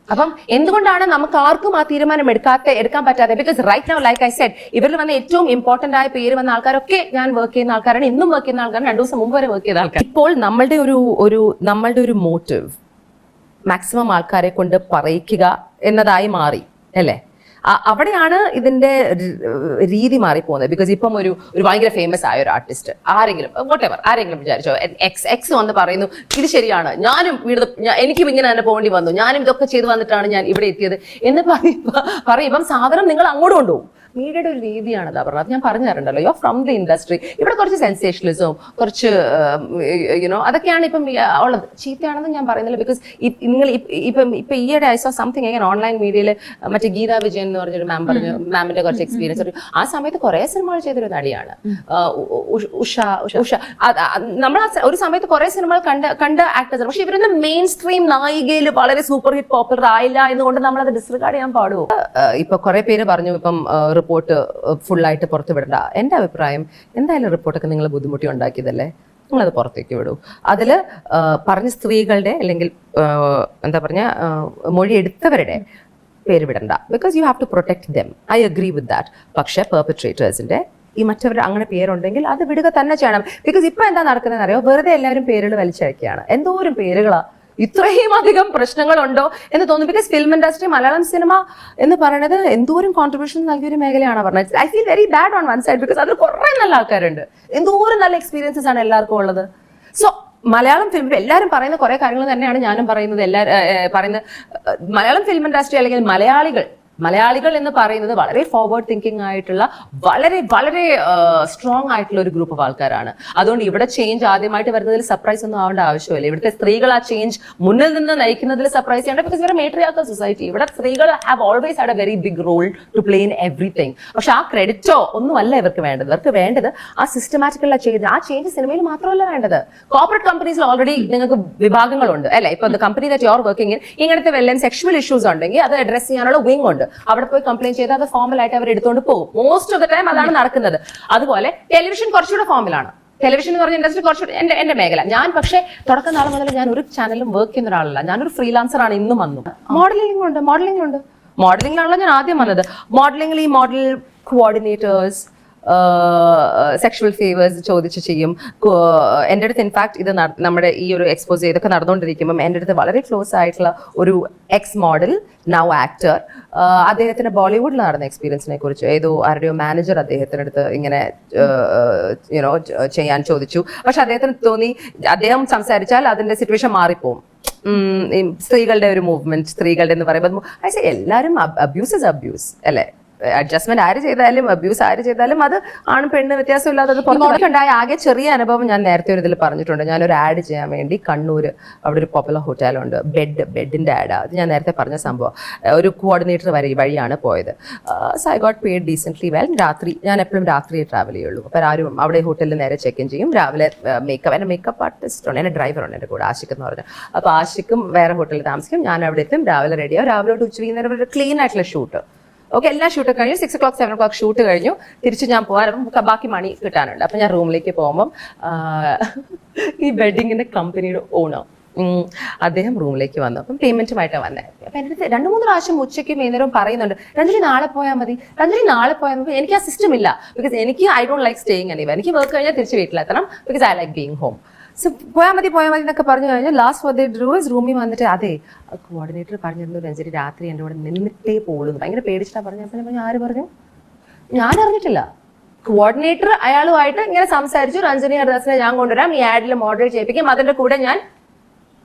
അപ്പം എന്തുകൊണ്ടാണ് നമുക്ക് ആർക്കും ആ തീരുമാനം എടുക്കാൻ പറ്റാതെ? Because right now, like I said, ഇവരിൽ വന്ന ഏറ്റവും ഇമ്പോർട്ടന്റ് ആയ പേര് വന്ന ആൾക്കാരൊക്കെ ഞാൻ വർക്ക് ചെയ്യുന്ന ആൾക്കാരാണ്, ഇന്നും വർക്ക് ചെയ്യുന്ന ആൾക്കാരാണ്, 2 ദിവസം മുമ്പ് വരെ വർക്ക് ചെയ്ത ആൾക്കാർ. ഇപ്പോൾ നമ്മളുടെ ഒരു മോട്ടീവ് മാക്സിമം ആൾക്കാരെ കൊണ്ട് പറയിക്കുക എന്നതായി മാറി അല്ലേ. അവിടെയാണ് ഇതിന്റെ രീതി മാറിപ്പോകുന്നത്. ബിക്കോസ് ഇപ്പം ഒരു ഭയങ്കര ഫേമസ് ആയ ഒരു ആർട്ടിസ്റ്റ്, ആരെങ്കിലും വിചാരിച്ചോ, എക്സ് വന്ന് പറയുന്നു ഇത് ശരിയാണ്, ഞാനും എനിക്കും ഇങ്ങനെ തന്നെ പോകേണ്ടി വന്നു, ഞാനും ഇതൊക്കെ ചെയ്തു വന്നിട്ടാണ് ഞാൻ ഇവിടെ എത്തിയത് എന്ന് പറയുമ്പം സാധനം നിങ്ങൾ അങ്ങോട്ട് കൊണ്ടുപോകും. മീഡിയയുടെ ഒരു രീതിയാണ് അതാ പറഞ്ഞത്. ഞാൻ പറഞ്ഞു തരണ്ടല്ലോ, യോ ഫ്രം ദി ഇൻഡസ്ട്രി. ഇവിടെ കുറച്ച് സെൻസേഷനലിസവും കുറച്ച് യുനോ അതൊക്കെയാണ് ഇപ്പം ഉള്ളത്. ചീത്തയാണെന്ന് ഞാൻ പറയുന്നില്ല. ബിക്കോസ് നിങ്ങൾ ഇപ്പൊ ഈയിടെ ഐ സോ സംതിങ് അങ്ങനെ ഓൺലൈൻ മീഡിയയിൽ, മറ്റേ ഗീതാ വിജയൻ എന്ന് പറഞ്ഞൊരു മാം പറഞ്ഞു, മാമിന്റെ കുറച്ച് എക്സ്പീരിയൻസ്. ആ സമയത്ത് കുറെ സിനിമകൾ ചെയ്തൊരു നടിയാണ് ഉഷ. നമ്മൾ ഒരു സമയത്ത് കുറെ സിനിമകൾ കണ്ട ആക്ടേഴ്സ്. പക്ഷെ ഇവരൊന്നും മെയിൻ സ്ട്രീം നായികയിൽ വളരെ സൂപ്പർ ഹിറ്റ് പോപ്പുലർ ആയില്ല എന്നുകൊണ്ട് നമ്മൾ അത് ഡിസ്റിഗാർഡ് ചെയ്യാൻ പാടുമോ? ഇപ്പൊ കുറെ പേര് പറഞ്ഞു ഇപ്പം റിപ്പോർട്ട് ഫുള്ളായിട്ട് പുറത്തു വിടണ്ട. എൻ്റെ അഭിപ്രായം, എന്തായാലും റിപ്പോർട്ടൊക്കെ നിങ്ങൾ ബുദ്ധിമുട്ടി ഉണ്ടാക്കിയതല്ലേ, നിങ്ങളത് പുറത്തേക്ക് വിടൂ. അതിൽ പറഞ്ഞ സ്ത്രീകളുടെ അല്ലെങ്കിൽ എന്താ പറഞ്ഞ മൊഴി എടുത്തവരുടെ പേര് വിടണ്ട. Because you have to protect them. I agree with that. പക്ഷേ പെർപെട്രേറ്റേഴ്സിന്റെ ഈ മറ്റവരുടെ അങ്ങനെ പേരുണ്ടെങ്കിൽ അത് വിടുക തന്നെ ചെയ്യണം. ബിക്കോസ് ഇപ്പൊ എന്താ നടക്കുന്നതെന്ന് അറിയോ, വെറുതെ എല്ലാവരും പേരുകൾ വലിച്ചഴക്കുകയാണ്. എന്തോരം പേരുകളാ, ഇത്രയും അധികം പ്രശ്നങ്ങളുണ്ടോ എന്ന് തോന്നുന്നു. Because film industry, Malayalam cinema എന്ന് പറയുന്നത് എന്തോരം കോൺട്രിബ്യൂഷൻ നൽകിയൊരു മേഖലയാണ് പറഞ്ഞത്. I feel very bad on one side. Because അതിൽ കുറെ നല്ല ആൾക്കാരുണ്ട്, എന്തോരം നല്ല എക്സ്പീരിയൻസസ് ആണ് എല്ലാവർക്കും ഉള്ളത്. സോ മലയാളം ഫിലിം, എല്ലാവരും പറയുന്ന കുറെ കാര്യങ്ങൾ തന്നെയാണ് ഞാനും പറയുന്നത്. പറയുന്നത് മലയാളം ഫിലിം ഇൻഡസ്ട്രി അല്ലെങ്കിൽ മലയാളികൾ എന്ന് പറയുന്നത് വളരെ ഫോർവേഡ് തിങ്കിങ് ആയിട്ടുള്ള, വളരെ വളരെ സ്ട്രോങ് ആയിട്ടുള്ള ഒരു ഗ്രൂപ്പ് ഓഫ് ആൾക്കാരാണ്. അതുകൊണ്ട് ഇവിടെ ചേഞ്ച് ആദ്യമായിട്ട് വരുന്നതിൽ സർപ്രൈസ് ഒന്നും ആവേണ്ട ആവശ്യമില്ല. ഇവിടുത്തെ സ്ത്രീകൾ ആ ചേഞ്ച് മുന്നിൽ നിന്ന് നയിക്കുന്നതിൽ സർപ്രൈസ് ചെയ്യേണ്ട. ബിക്കോസ് ഇവരെ മേട്രിയാർക്കൽ സൊസൈറ്റി, ഇവിടെ സ്ത്രീകൾ have always had a very big role to play in everything. പക്ഷെ ആ ക്രെഡിറ്റോ ഒന്നും അല്ല ഇവർക്ക് വേണ്ടത്. ഇവർക്ക് വേണ്ടത് ആ സിസ്റ്റമാറ്റിക്കുള്ള ചേഞ്ച്. ആ ചേഞ്ച് സിനിമയിൽ മാത്രമല്ല വേണ്ടത്. കോർപ്പറേറ്റ് കമ്പനീസിൽ ഓൾറെഡി നിങ്ങൾക്ക് വിഭാഗങ്ങളുണ്ട് അല്ലെ. ഇപ്പൊ company that you are working in, ഇങ്ങനത്തെ വെല്ലം സെക്ഷുവൽ ഇഷ്യൂസ് ഉണ്ടെങ്കിൽ അത് അഡ്രസ് ചെയ്യാനുള്ള വിങ് ഉണ്ട്. അവിടെ പോയി കംപ്ലൈന്റ് ചെയ്താൽ അത് ഫോമലായിട്ട് അവർ എടുത്തുകൊണ്ട് പോകും. മോസ്റ്റ് ഓഫ് ദ ടൈം അതാണ് നടക്കുന്നത്. അതുപോലെ ടെലിവിഷൻ കുറച്ചുകൂടെ ഫോമിലാണ്. ടെലിവിഷൻ എന്ന് പറഞ്ഞ ഇൻഡസ്ട്രി കുറച്ചുകൂടെ എന്റെ മേഖല. ഞാൻ പക്ഷേ തുടക്കം നാളെ മുതൽ ഞാൻ ഒരു ചാനലും വർക്ക് ചെയ്യുന്ന ഒരാളല്ല. ഞാനൊരു ഫ്രീലാൻസർ ആണ്. ഇന്നും വന്നു മോഡലിംഗിലാണല്ലോ ഞാൻ ആദ്യം വന്നത്. മോഡലിംഗിൽ ഈ മോഡൽ കോർഡിനേറ്റേഴ്സ്, സെക്ഷുവൽ ഫേവേഴ്സ് ചോദിച്ച് ചെയ്യും. എൻ്റെ അടുത്ത് ഇൻഫാക്ട് ഇത് നമ്മുടെ ഈ ഒരു എക്സ്പോസ് ഇതൊക്കെ നടന്നുകൊണ്ടിരിക്കുമ്പം എൻ്റെ അടുത്ത് വളരെ ക്ലോസ് ആയിട്ടുള്ള ഒരു എക്സ് മോഡൽ നൗ ആക്ടർ അദ്ദേഹത്തിന്റെ ബോളിവുഡിൽ നടന്ന എക്സ്പീരിയൻസിനെ കുറിച്ച് ഏതോ ആരുടെയോ മാനേജർ അദ്ദേഹത്തിൻ്റെ അടുത്ത് ഇങ്ങനെ യുനോ ചെയ്യാൻ ചോദിച്ചു. പക്ഷെ അദ്ദേഹത്തിന് തോന്നി അദ്ദേഹം സംസാരിച്ചാൽ അതിന്റെ സിറ്റുവേഷൻ മാറിപ്പോവും. സ്ത്രീകളുടെ ഒരു മൂവ്മെന്റ്, സ്ത്രീകളുടെ എന്ന് പറയുമ്പോൾ എല്ലാവരും അബ്യൂസ് ഇസ് അബ്യൂസ് അല്ലേ? അഡ്ജസ്റ്റ്മെന്റ് ആര് ചെയ്താലും അബ്യൂസ് ആര് ചെയ്താലും അത് ആണും പെണ്ണ് വ്യത്യാസമില്ലാതെ അത് പുറത്തുണ്ടായ ആകെ ചെറിയ അനുഭവം ഞാൻ നേരത്തെ ഒരു ഇതിൽ പറഞ്ഞിട്ടുണ്ട്. ഞാനൊരു ആഡ് ചെയ്യാൻ വേണ്ടി കണ്ണൂർ അവിടെ ഒരു പോപ്പുലർ ഹോട്ടലുണ്ട്, ബെഡിന്റെ ആഡ്. അത് ഞാൻ നേരത്തെ പറഞ്ഞ സംഭവം. ഒരു കോർഡിനേറ്റർ വഴിയാണ് പോയത്. So I got paid decently well. രാത്രി ഞാൻ എപ്പോഴും രാത്രിയെ ട്രാവൽ ചെയ്യുള്ളൂ. അപ്പോൾ ആരും അവിടെ ഹോട്ടലിൽ നേരെ ചെക്ക് ഇൻ ചെയ്യും. രാവിലെ എൻ്റെ മേക്കപ്പ് ആർട്ടിസ്റ്റ് ഉണ്ട്, എൻ്റെ ഡ്രൈവറുണ്ട് എൻ്റെ കൂടെ, ആഷിഖ് എന്ന് പറഞ്ഞാൽ. അപ്പോൾ ആഷിഖും വേറെ ഹോട്ടലിൽ താമസിക്കും, ഞാൻ അവിടെ എത്തും, രാവിലെ റെഡിയാവും. രാവിലെ തൊട്ട് ഉച്ചവൈകുന്നേരം ഒരു ക്ലീൻ ആയിട്ടുള്ള ഷൂട്ട്. ഓക്കെ, എല്ലാ ഷൂട്ടും കഴിഞ്ഞു. 6 o'clock 7 o'clock ഷൂട്ട് കഴിഞ്ഞു. തിരിച്ച് ഞാൻ പോകാൻ ബാക്കി മണി കിട്ടാനുണ്ട്. അപ്പം ഞാൻ റൂമിലേക്ക് പോകുമ്പം ഈ വെഡിങ്ങിന്റെ കമ്പനിയുടെ ഓണർ അദ്ദേഹം റൂമിലേക്ക് വന്നു. അപ്പം പേയ്മെന്റുമായിട്ടാണ് വന്നത്. അപ്പം എൻ്റെ അടുത്ത് 2-3 പ്രാവശ്യം ഉച്ചയ്ക്ക് വൈകുന്നേരം പറയുന്നുണ്ട്, രഞ്ജനി നാളെ പോയാൽ മതി, രഞ്ജനി നാളെ പോയാൽ മതി. എനിക്ക് ആ സിസ്റ്റം ഇല്ല. ബിക്കോസ് എനിക്ക് I don't like staying anyway. എനിക്ക് വർക്ക് കഴിഞ്ഞാൽ തിരിച്ച് വീട്ടിലെത്തണം. Because I like being home. So പോയാൽ മതി എന്നൊക്കെ പറഞ്ഞു കഴിഞ്ഞാൽ ലാസ്റ്റ് ഫോർ ദ ഡ്രോസ് റൂമിൽ വന്നിട്ട് അതെ കോർഡിനേറ്റർ പറഞ്ഞിരുന്നു രഞ്ജനി രാത്രി എൻ്റെ കൂടെ നിന്നിട്ടേ പോകുന്നു. ഭയങ്കര പേടിച്ചിട്ടാണ് പറഞ്ഞു. അപ്പം പറഞ്ഞു ആര് പറഞ്ഞു? ഞാൻ അറിഞ്ഞിട്ടില്ല. കോർഡിനേറ്റർ അയാളുമായിട്ട് ഇങ്ങനെ സംസാരിച്ചു, രഞ്ജനി ഹരിദാസിനെ ഞാൻ കൊണ്ടുവരാം, ഈ ആഡിൽ മോഡറേറ്റ് ചെയ്യിപ്പിക്കും, അതിന്റെ കൂടെ ഞാൻ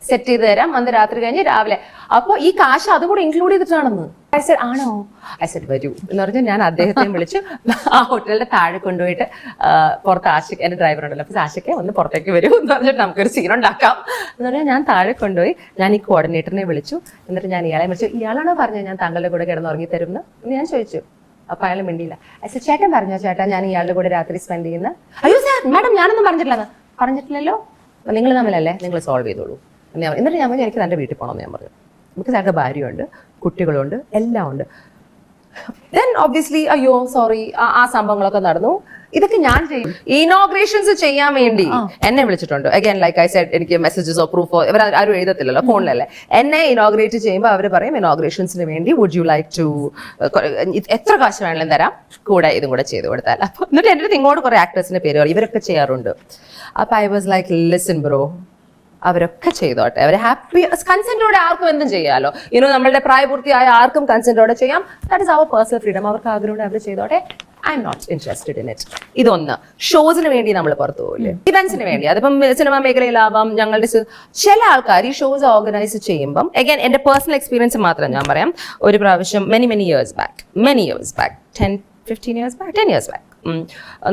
സെറ്റ് ചെയ്ത് തരാം, അന്ന് രാത്രി കഴിഞ്ഞ് രാവിലെ. അപ്പോൾ ഈ കാശ് അതുകൂടെ ഇൻക്ലൂഡ് ചെയ്തിട്ടാണെന്ന്. ഐ സെഡ് ആണോ? ഐ സെഡ് വരൂ എന്ന് പറഞ്ഞാൽ ഞാൻ അദ്ദേഹത്തെയും വിളിച്ച് ആ ഹോട്ടലിന്റെ താഴെ കൊണ്ടുപോയിട്ട് പുറത്ത് ആഷിക്ക് എൻ്റെ ഡ്രൈവർ ഉണ്ടല്ലോ, അപ്പോൾ ആഷിക്കെ ഒന്ന് പുറത്തേക്ക് വരൂ എന്ന് പറഞ്ഞിട്ട് നമുക്കൊരു സീൻ ഉണ്ടാക്കാം എന്ന് പറഞ്ഞാൽ ഞാൻ താഴെ കൊണ്ടുപോയി. ഞാൻ ഈ കോർഡിനേറ്ററിനെ വിളിച്ചു. എന്നിട്ട് ഞാൻ ഇയാളെ വിളിച്ചു. ഇയാളാണോ പറഞ്ഞത് ഞാൻ താങ്കളുടെ കൂടെ കിടന്ന് ഉറങ്ങി തരും എന്ന് ഞാൻ ചോദിച്ചു. അപ്പൊ അയാൾ മിണ്ടിയില്ല. ഐ സെഡ് ചേട്ടൻ പറഞ്ഞോ ചേട്ടാ ഞാൻ ഇയാളുടെ കൂടെ രാത്രി സ്പെൻഡ് ചെയ്യുന്ന? അയ്യോ സാർ മാഡം ഞാനൊന്നും പറഞ്ഞിട്ടില്ലല്ലോ. നിങ്ങൾ തമ്മിലല്ലേ, നിങ്ങൾ സോൾവ് ചെയ്തോളൂ. എന്നിട്ട് ഞാൻ പറഞ്ഞു എനിക്ക് എൻ്റെ വീട്ടിൽ പോകണമെന്ന് ഞാൻ പറഞ്ഞു. ബിക്കോസ് അയാൾക്ക് ഭാര്യയുണ്ട്, കുട്ടികളുണ്ട്, എല്ലാം ഉണ്ട്. ദെൻ ഒബ്വിയസ്ലി അയ്യോ സോറി ആ സംഭവങ്ങളൊക്കെ നടന്നു. ഇതൊക്കെ ഞാൻ ചെയ്യും. ഇനോഗ്രേഷൻസ് ചെയ്യാൻ വേണ്ടി എന്നെ വിളിച്ചിട്ടുണ്ട്. അഗൈൻ ലൈക്ക് ഐ സെഡ് എനിക്ക് മെസ്സേജസോ പ്രൂഫോ ഇവർ ആരും എഴുതത്തില്ലല്ലോ, ഫോണിലല്ലേ. എന്നെ ഇനോഗ്രേറ്റ് ചെയ്യുമ്പോൾ അവർ പറയും ഇനോഗ്രേഷൻസിന് വേണ്ടി വുഡ് യു ലൈക്ക് ടു എത്ര കാശ് വേണമെങ്കിലും തരാം, കൂടെ ഇതും കൂടെ ചെയ്ത് കൊടുത്താൽ. അപ്പൊ എന്നിട്ട് എൻ്റെ അടുത്ത് ഇങ്ങോട്ട് കുറെ ആക്ടേഴ്സിന്റെ പേര് പറയും, ഇവരൊക്കെ ചെയ്യാറുണ്ട്. അപ്പൊ I was like listen bro, അവരൊക്കെ ചെയ്തോട്ടെ, അവരെ ഹാപ്പി കൺസെന്റോടെ ആർക്കും എന്തും ചെയ്യാലോ. ഇനോ നമ്മളുടെ പ്രായപൂർത്തിയായ ആർക്കും കൺസെന്റോടെ ചെയ്യാം. That is our personal freedom. അവർക്ക് ആഗ്രഹം അവർ ചെയ്തോട്ടെ. I am not interested in it. ഇതൊന്ന്. ഷോസിന് വേണ്ടി നമ്മൾ പുറത്തു പോകില്ലേ, ഇവന്റ്സിന് വേണ്ടി, അതിപ്പം സിനിമാ മേഖലയിലാവാം. ഞങ്ങളുടെ ചില ആൾക്കാർ ഈ ഷോസ് ഓർഗനൈസ് ചെയ്യുമ്പം അഗൈൻ എൻ്റെ പേഴ്സണൽ എക്സ്പീരിയൻസ് മാത്രം ഞാൻ പറയാം. ഒരു പ്രാവശ്യം many years back 10 years back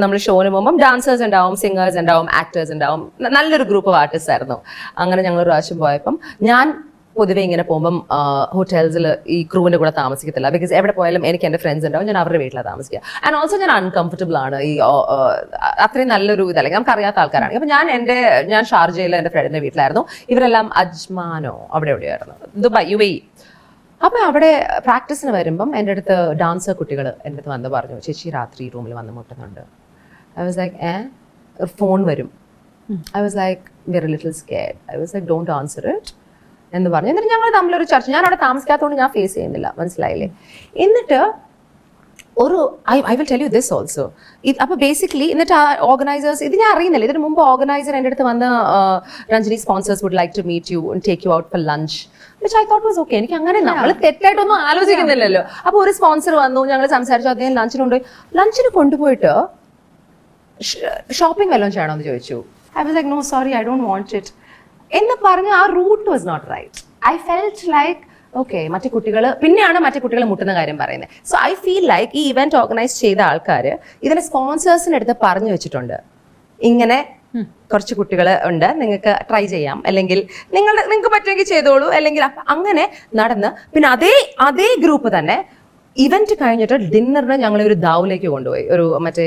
നമ്മൾ ഷോന് പോകുമ്പം ഡാൻസേഴ്സ് ഉണ്ടാവും, സിംഗേഴ്സ് ഉണ്ടാവും, ആക്ടേഴ്സ് ഉണ്ടാവും. നല്ലൊരു ഗ്രൂപ്പ് ഓഫ് ആർട്ടിസ്റ്റ് ആയിരുന്നു. അങ്ങനെ ഞങ്ങൾ ഒരു പ്രാവശ്യം പോയപ്പം ഞാൻ പൊതുവെ ഇങ്ങനെ പോകുമ്പം ഹോട്ടൽസിൽ ഈ ക്രൂവിൻ്റെ കൂടെ താമസിക്കത്തില്ല. ബിക്കോസ് എവിടെ പോയാലും എനിക്ക് എൻ്റെ ഫ്രണ്ട്സ് ഉണ്ടാവും, ഞാൻ അവരുടെ വീട്ടിലാണ് താമസിക്കുക. ആൻഡ് ഓൾസോ ഞാൻ അൺകംഫർട്ടബിൾ ആണ്. ഈ അത്രയും നല്ലൊരു ഇതല്ലെങ്കിൽ നമുക്ക് അറിയാത്ത ആൾക്കാരാണ്. അപ്പം ഞാൻ ഷാർജയിൽ എൻ്റെ ഫ്രണ്ടിൻ്റെ വീട്ടിലായിരുന്നു. ഇവരെല്ലാം അജ്മാനോ അവിടെ എവിടെയായിരുന്നു, ദുബായ് UAE. അപ്പം അവിടെ പ്രാക്ടീസിന് വരുമ്പം എൻ്റെ അടുത്ത് ഡാൻസർ കുട്ടികൾ എൻ്റെ അടുത്ത് വന്ന് പറഞ്ഞു ചേച്ചി രാത്രി റൂമിൽ വന്ന് മുട്ടുന്നുണ്ട്. ഐ വാസ് ലൈക്ക് ഫോൺ വരും. I was like very little scared. I was like don't answer it എന്ന് പറഞ്ഞു. എന്നിട്ട് ഞങ്ങൾ തമ്മിലൊരു ചർച്ച. ഞാൻ അവിടെ താമസിക്കാത്തതുകൊണ്ട് ഞാൻ ഫേസ് ചെയ്യുന്നില്ല, മനസ്സിലായില്ലേ. എന്നിട്ട് ഒരു I will tell you this also. അപ്പോൾ ബേസിക്കലി എന്നിട്ട് ആ ഓർഗനൈസേഴ്സ്, ഇത് ഞാൻ അറിയുന്നില്ല, ഇതിന് മുമ്പ് ഓർഗനൈസർ എൻ്റെ അടുത്ത് വന്ന് Ranjani sponsors would like to meet you and take you out for lunch, which I thought was okay. എനിക്ക് അങ്ങനെ നമ്മൾ തെറ്റായിട്ടൊന്നും ആലോചിക്കുന്നില്ലല്ലോ. അപ്പോൾ ഒരു സ്പോൺസർ വന്നു, ഞങ്ങൾ സംസാരിച്ചു, അദ്ദേഹം ലഞ്ചിന് കൊണ്ടുപോയിട്ട് ഷോപ്പിംഗ് വല്ലതും ചെയ്യണമെന്ന് ചോദിച്ചു. I was like no sorry I don't want it എന്ന് പറഞ്ഞ് ആ route was not right. I felt like okay മറ്റു കുട്ടികൾ പിന്നെയാണ് മറ്റു കുട്ടികൾ മുട്ടുന്ന കാര്യം പറയുന്നത്. സോ ഐ ഫീൽ ലൈക്ക് ഈ ഇവന്റ് ഓർഗനൈസ് ചെയ്ത ആൾക്കാർ ഇതിന്റെ സ്പോൺസേഴ്സിന് അടുത്ത് പറഞ്ഞു വെച്ചിട്ടുണ്ട്, ഇങ്ങനെ കുറച്ച് കുട്ടികൾ ഉണ്ട്, നിങ്ങൾക്ക് ട്രൈ ചെയ്യാം, അല്ലെങ്കിൽ നിങ്ങൾക്ക് പറ്റുമെങ്കിൽ ചെയ്തോളൂ, അല്ലെങ്കിൽ അങ്ങനെ നടന്ന് പിന്നെ അതേ ഗ്രൂപ്പ് തന്നെ ഇവന്റ് കഴിഞ്ഞിട്ട് ഡിന്നറിന് ഞങ്ങളെ ഒരു ദാവിലേക്ക് കൊണ്ടുപോയി. ഒരു മറ്റേ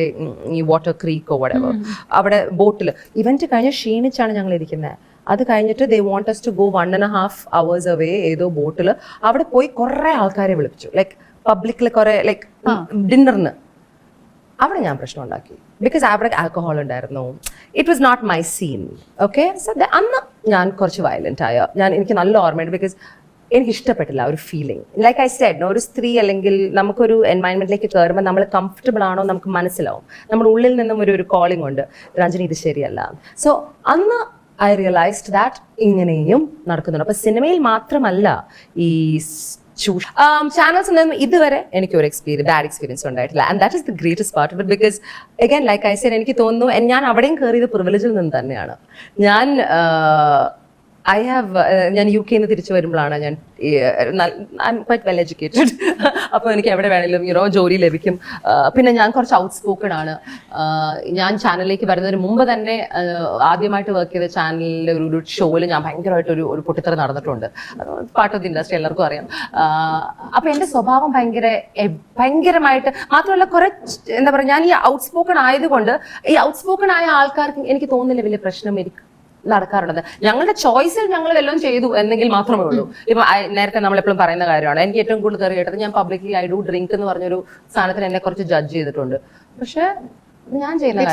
ഈ വാട്ടർ ക്രീക്കോ വടവോ അവിടെ ബോട്ടിൽ. ഇവന്റ് കഴിഞ്ഞ് ക്ഷീണിച്ചാണ് ഞങ്ങൾ ഇരിക്കുന്നത്. അത് കഴിഞ്ഞിട്ട് ദേ won't us to go 1.5 hours away ഏതോ ബോട്ടിൽ. അവിടെ പോയി കുറെ ആൾക്കാരെ വിളിപ്പിച്ചു, ലൈക്ക് പബ്ലിക്കിൽ കുറെ ലൈക്ക് ഡിന്നറിന്. അവിടെ ഞാൻ പ്രശ്നം ഉണ്ടാക്കി. ബിക്കോസ് അവിടെ ആൽക്കഹോൾ ഉണ്ടായിരുന്നു. It was not my scene. Okay, so അന്ന് ഞാൻ കുറച്ച് വയലന്റ് ആയ. എനിക്ക് നല്ല ഓർമ്മയുണ്ട്. ബിക്കോസ് എനിക്ക് ഇഷ്ടപ്പെട്ടില്ല ഒരു ഫീലിംഗ്. ലൈക്ക് ഐ സെഡ്, ഒരു സ്ത്രീ അല്ലെങ്കിൽ നമുക്കൊരു എൻവയൺമെന്റിലേക്ക് കയറുമ്പോൾ നമ്മൾ കംഫർട്ടബിൾ ആണോ നമുക്ക് മനസ്സിലാവും. നമ്മുടെ ഉള്ളിൽ നിന്നും ഒരു കോളിംഗ് ഉണ്ട്, രഞ്ജനി ഇത് ശരിയല്ല. സോ അന്ന് ഐ റിയലൈസ്ഡ് ദാറ്റ് ഇങ്ങനെയും നടക്കുന്നുണ്ട്. അപ്പൊ സിനിമയിൽ മാത്രമല്ല ഈ ചാനൽസിൽ നിന്നും ഇതുവരെ എനിക്ക് ഒരു ബാഡ് എക്സ്പീരിയൻസ് ഉണ്ടായിട്ടില്ല. And that is the greatest part of it. Because again like I said, എനിക്ക് തോന്നുന്നു ഞാൻ അവിടെയും കയറിയത് പ്രിവിലേജിൽ നിന്ന് തന്നെയാണ്. ഞാൻ UK നിന്ന് തിരിച്ചു വരുമ്പോഴാണ് ഞാൻ I M quite well educated. അപ്പോൾ എനിക്ക് എവിടെ വേണമെങ്കിലും ജോലി ലഭിക്കും. പിന്നെ ഞാൻ കുറച്ച് ഔട്ട് സ്പോക്കൺ ആണ്. ഞാൻ ചാനലിലേക്ക് വരുന്നതിന് മുമ്പ് തന്നെ ആദ്യമായിട്ട് വർക്ക് ചെയ്ത ചാനലിലെ ഒരു ഷോയിൽ ഞാൻ ഭയങ്കരമായിട്ട് ഒരു പൊട്ടിത്തെറി നടന്നിട്ടുണ്ട്. പാർട്ട് ഓഫ് ദി ഇൻഡസ്ട്രി, എല്ലാവർക്കും അറിയാം. അപ്പൊ എന്റെ സ്വഭാവം ഭയങ്കരമായിട്ട് മാത്രമല്ല, കുറെ എന്താ പറയുക, ഞാൻ ഈ ഔട്ട് സ്പോക്കൺ ആയതുകൊണ്ട് ഈ ഔട്ട് സ്പോക്കൺ ആയ ആൾക്കാർക്ക് എനിക്ക് തോന്നുന്നില്ല വലിയ പ്രശ്നം എനിക്ക് നടക്കാറുള്ളത്. ഞങ്ങളുടെ ചോയ്സിൽ ഞങ്ങൾ വല്ലതും ചെയ്തു എന്നെങ്കിൽ മാത്രമേ ഉള്ളൂ. ഇപ്പൊ നേരത്തെ നമ്മളെപ്പോഴും പറയുന്ന കാര്യമാണ്, എനിക്ക് ഏറ്റവും കൂടുതൽ കയറി കേട്ടത് ഞാൻ പബ്ലിക്കലി ഐ ഡു ഡ്രിങ്ക് എന്ന് പറഞ്ഞൊരു സാധനത്തിന് എന്നെ കുറച്ച് ജഡ്ജ് ചെയ്തിട്ടുണ്ട്. പക്ഷെ ഞാൻ ചെയ്യുന്ന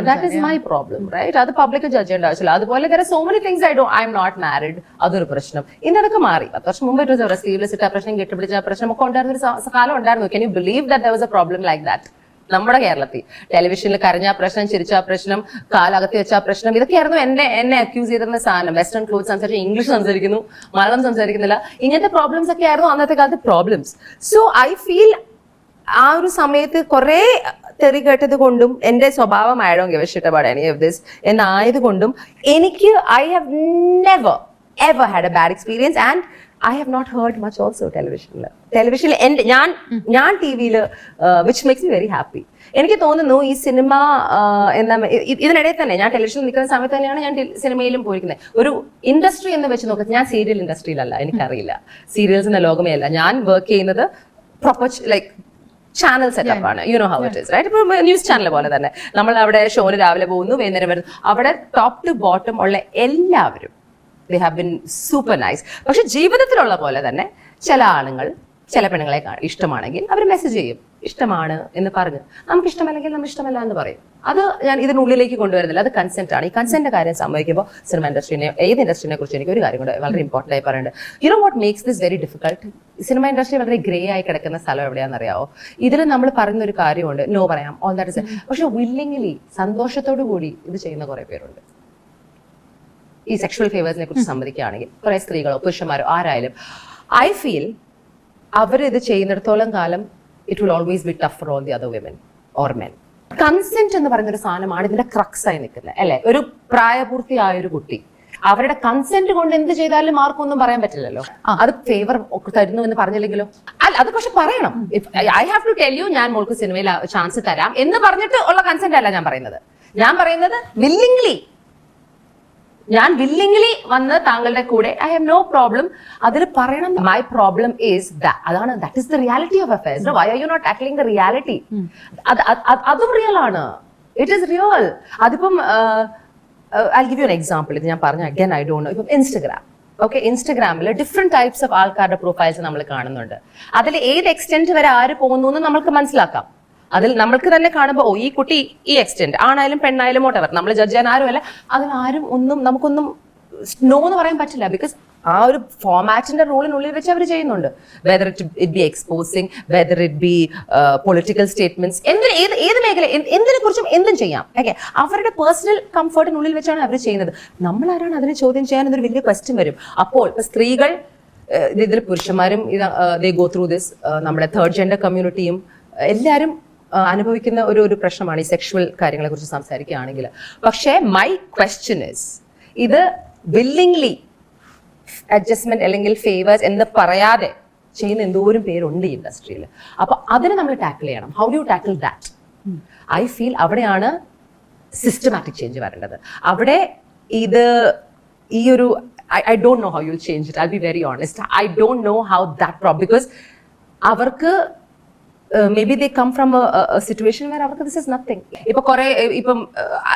that is my problem, right? അത് പബ്ലിക് ജഡ്ജ് ചെയ്യേണ്ട ആവശ്യമില്ല. അതുപോലെ there are so many things I am not married. അതൊരു പ്രശ്നം. ഇന്നതൊക്കെ മാറി. 10 വർഷം മുമ്പ് ഇട്ട് സ്ലീവ്ലെസ് ഇട്ട പ്രശ്നം, കെട്ടിപ്പിടിച്ച പ്രശ്നം ഒക്കെ ഉണ്ടായിരുന്ന ഒരു കാലം ഉണ്ടായിരുന്നു. Can you believe that there was a problem like that? നമ്മുടെ കേരളത്തിൽ ടെലിവിഷനിൽ കരഞ്ഞ പ്രശ്നം, ചിരിച്ച പ്രശ്നം, കാലകത്തി വെച്ച പ്രശ്നം, ഇതൊക്കെയായിരുന്നു എന്നെ അക്യൂസ് ചെയ്തിരുന്ന സാധനം. വെസ്റ്റേൺ ക്ലോത്ത് സംസാരിച്ച് ഇംഗ്ലീഷ് സംസാരിക്കുന്നു, മലയാളം സംസാരിക്കുന്നില്ല, ഇങ്ങനത്തെ പ്രോബ്ലംസ് ഒക്കെ ആയിരുന്നു അന്നത്തെ കാലത്ത് പ്രോബ്ലംസ്. സോ ഐ ഫീൽ ആ ഒരു സമയത്ത് കുറെ തെറി കേട്ടത് കൊണ്ടും എന്റെ സ്വഭാവം I don't give a shit about any of this എന്നായതുകൊണ്ടും എനിക്ക് I have never ever had a bad experience and I have not heard much also ടെലിവിഷനിൽ ഞാൻ TV-യിൽ which makes me very happy. എനിക്ക് തോന്നുന്നു ഈ സിനിമ ഇതിനിടയിൽ തന്നെ ഞാൻ ടെലിവിഷനിൽ നിൽക്കുന്ന സമയത്ത് തന്നെയാണ് ഞാൻ സിനിമയിലും പോയിരിക്കുന്നത്. ഒരു ഇൻഡസ്ട്രി എന്ന് വെച്ച് നോക്കുന്നത്, ഞാൻ സീരിയൽ ഇൻഡസ്ട്രിയിലല്ല, എനിക്കറിയില്ല സീരിയൽസിന്റെ ലോകമേ അല്ല. ഞാൻ വർക്ക് ചെയ്യുന്നത് പ്രോപ്പർ ലൈക്ക് ചാനൽ സെറ്റപ്പ് ആണ്. You know how it is, right? ഇപ്പൊ ന്യൂസ് ചാനൽ പോലെ തന്നെ നമ്മൾ അവിടെ ഷോന് രാവിലെ പോകുന്നു, വൈകുന്നേരം വരുന്നു. അവിടെ ടോപ്പ് ടു ബോട്ടം ഉള്ള എല്ലാവരും they have been super nice. പക്ഷെ ജീവിതത്തിലുള്ള പോലെ തന്നെ ചില ആളുകൾ ചില പെണ്ണുങ്ങളെ ഇഷ്ടമാണെങ്കിൽ അവർ മെസ്സേജ് ചെയ്യും, ഇഷ്ടമാണ് എന്ന് പറഞ്ഞ്. നമുക്ക് ഇഷ്ടമല്ലെങ്കിൽ നമ്മൾ ഇഷ്ടമല്ല എന്ന് പറയും. അത് ഞാൻ ഇതിനുള്ളിലേക്ക് കൊണ്ടുവരുന്നില്ല. അത് കൺസെന്റ് ആണ്. ഈ കൺസെന്റ് കാര്യം സംഭവിക്കുമ്പോൾ സിനിമ ഇൻഡസ്ട്രീനെ, ഏത് ഇൻഡസ്ട്രീനെ കുറിച്ച് എനിക്ക് ഒരു കാര്യം കൂടെ വളരെ ഇമ്പോർട്ടന്റ് ആയി പറയുന്നുണ്ട്. You know what makes this very difficult? Cinema industry വളരെ ഗ്രേ ആയി കിടക്കുന്ന സ്ഥലം എവിടെയാണെന്ന് അറിയാവോ? ഇതിൽ നമ്മൾ പറയുന്ന ഒരു കാര്യമുണ്ട്, നോ പറയാം, ഓൾ ദാറ്റ് ഇസ്. പക്ഷെ വില്ലിംഗ്ലി, സന്തോഷത്തോടു കൂടി ഇത് ചെയ്യുന്ന കുറെ പേരുണ്ട്. ഈ സെക്ഷൽ ഫേവേഴ്സിനെ കുറിച്ച് സംബന്ധിക്കുകയാണെങ്കിൽ കുറെ സ്ത്രീകളോ പുരുഷന്മാരോ ആരായാലും, ഐ ഫീൽ അവരിത് ചെയ്യുന്നിടത്തോളം കാലം it will always be tough for all the other women or men. Consent എന്ന് പറയുന്ന ഒരു സാധനമാണ് ഇതിന്റെ ക്രക്സ് ആയി നിൽക്കുന്നത്, അല്ലെ? ഒരു പ്രായപൂർത്തിയായ ഒരു കുട്ടി അവരുടെ കൺസെന്റ് കൊണ്ട് എന്ത് ചെയ്താലും ആർക്കൊന്നും പറയാൻ പറ്റില്ലല്ലോ. അത് ഫേവർ തരുന്നു എന്ന് പറഞ്ഞില്ലെങ്കിലോ? അല്ല, അത് പക്ഷെ പറയണം. I have to tell you, ഞാൻ മോൾക്ക് സിനിമയിൽ ചാൻസ് തരാം എന്ന് പറഞ്ഞിട്ട് ഉള്ള കൺസെന്റ് അല്ല ഞാൻ പറയുന്നത്. ഞാൻ പറയുന്നത് ഞാൻ വില്ലിംഗ്ലി വന്ന് താങ്കളുടെ കൂടെ, ഐ ഹാവ് നോ പ്രോബ്ലം. അതിൽ പറയണം. മൈ പ്രോബ്ലം ഈസ് അതാണ്, that is the reality of affairs. Why are you not tackling the reality? അതും റിയൽ ആണ്. It is real. അതിപ്പം I give you an example. ഇത് ഞാൻ പറഞ്ഞ അഗൈൻ ഐ ഡോണ്ട് നോ. ഇപ്പം ഇൻസ്റ്റഗ്രാം, ഓക്കെ, ഇൻസ്റ്റഗ്രാമിൽ different types of ആൾക്കാരുടെ profiles നമ്മൾ കാണുന്നുണ്ട്. അതിൽ ഏത് എക്സ്റ്റെന്റ് വരെ ആര് പോകുന്നു എന്ന് നമുക്ക് മനസ്സിലാക്കാം. അതിൽ നമ്മൾക്ക് തന്നെ കാണുമ്പോൾ, ഓ, ഈ കുട്ടി ഈ എക്സ്റ്റെന്റ്, ആണായാലും പെണ്ണായാലും വോട്ടെവർ, നമ്മൾ ജഡ്ജ് ചെയ്യാൻ ആരുമല്ല. അതിലാരും നമുക്കൊന്നും നോ എന്ന് പറയാൻ പറ്റില്ല. ബിക്കോസ് ആ ഒരു ഫോമാറ്റിന്റെ റൂളിനുള്ളിൽ വെച്ച് അവർ ചെയ്യുന്നുണ്ട്. Whether it be exposing, whether it be political statements, ഏത് മേഖല, എന്തിനെ കുറിച്ചും എന്തും ചെയ്യാം. ഓക്കെ, അവരുടെ പേഴ്സണൽ കംഫർട്ടിനുള്ളിൽ വെച്ചാണ് അവർ ചെയ്യുന്നത്. നമ്മളാരാണ് അതിനെ ചോദ്യം ചെയ്യാൻ എന്നൊരു വലിയ ക്വസ്റ്റ്യൻ വരും. അപ്പോൾ ഇപ്പൊ സ്ത്രീകൾ, ഇതിൽ പുരുഷന്മാരും ദേ ഗോ ത്രൂ ദിസ്, നമ്മുടെ തേർഡ് ജെൻഡർ കമ്മ്യൂണിറ്റിയും എല്ലാവരും അനുഭവിക്കുന്ന ഒരു പ്രശ്നമാണ് ഈ സെക്ഷുവൽ കാര്യങ്ങളെ കുറിച്ച് സംസാരിക്കുകയാണെങ്കിൽ. പക്ഷേ മൈ ക്വസ്റ്റ്യൻ ഇസ്, ഇത് വില്ലിംഗ്ലി അഡ്ജസ്റ്റ്മെന്റ് അല്ലെങ്കിൽ ഫേവേഴ്സ് എന്ന് പറയാതെ ചെയ്യുന്ന എന്തോരം പേരുണ്ട് ഈ ഇൻഡസ്ട്രിയിൽ. അപ്പൊ അതിനെ നമ്മൾ ടാക്കിൾ ചെയ്യണം. How do you tackle that? I feel അവിടെയാണ് സിസ്റ്റമാറ്റിക് ചേഞ്ച് വരേണ്ടത്. അവിടെ ഈ ഒരു I don't know how you'll change it. I'll be very honest. I don't know how that problem, because അവർക്ക് maybe they come from a situation where അവർക്ക് this is nothing. ഇപ്പൊ കുറെ ഇപ്പം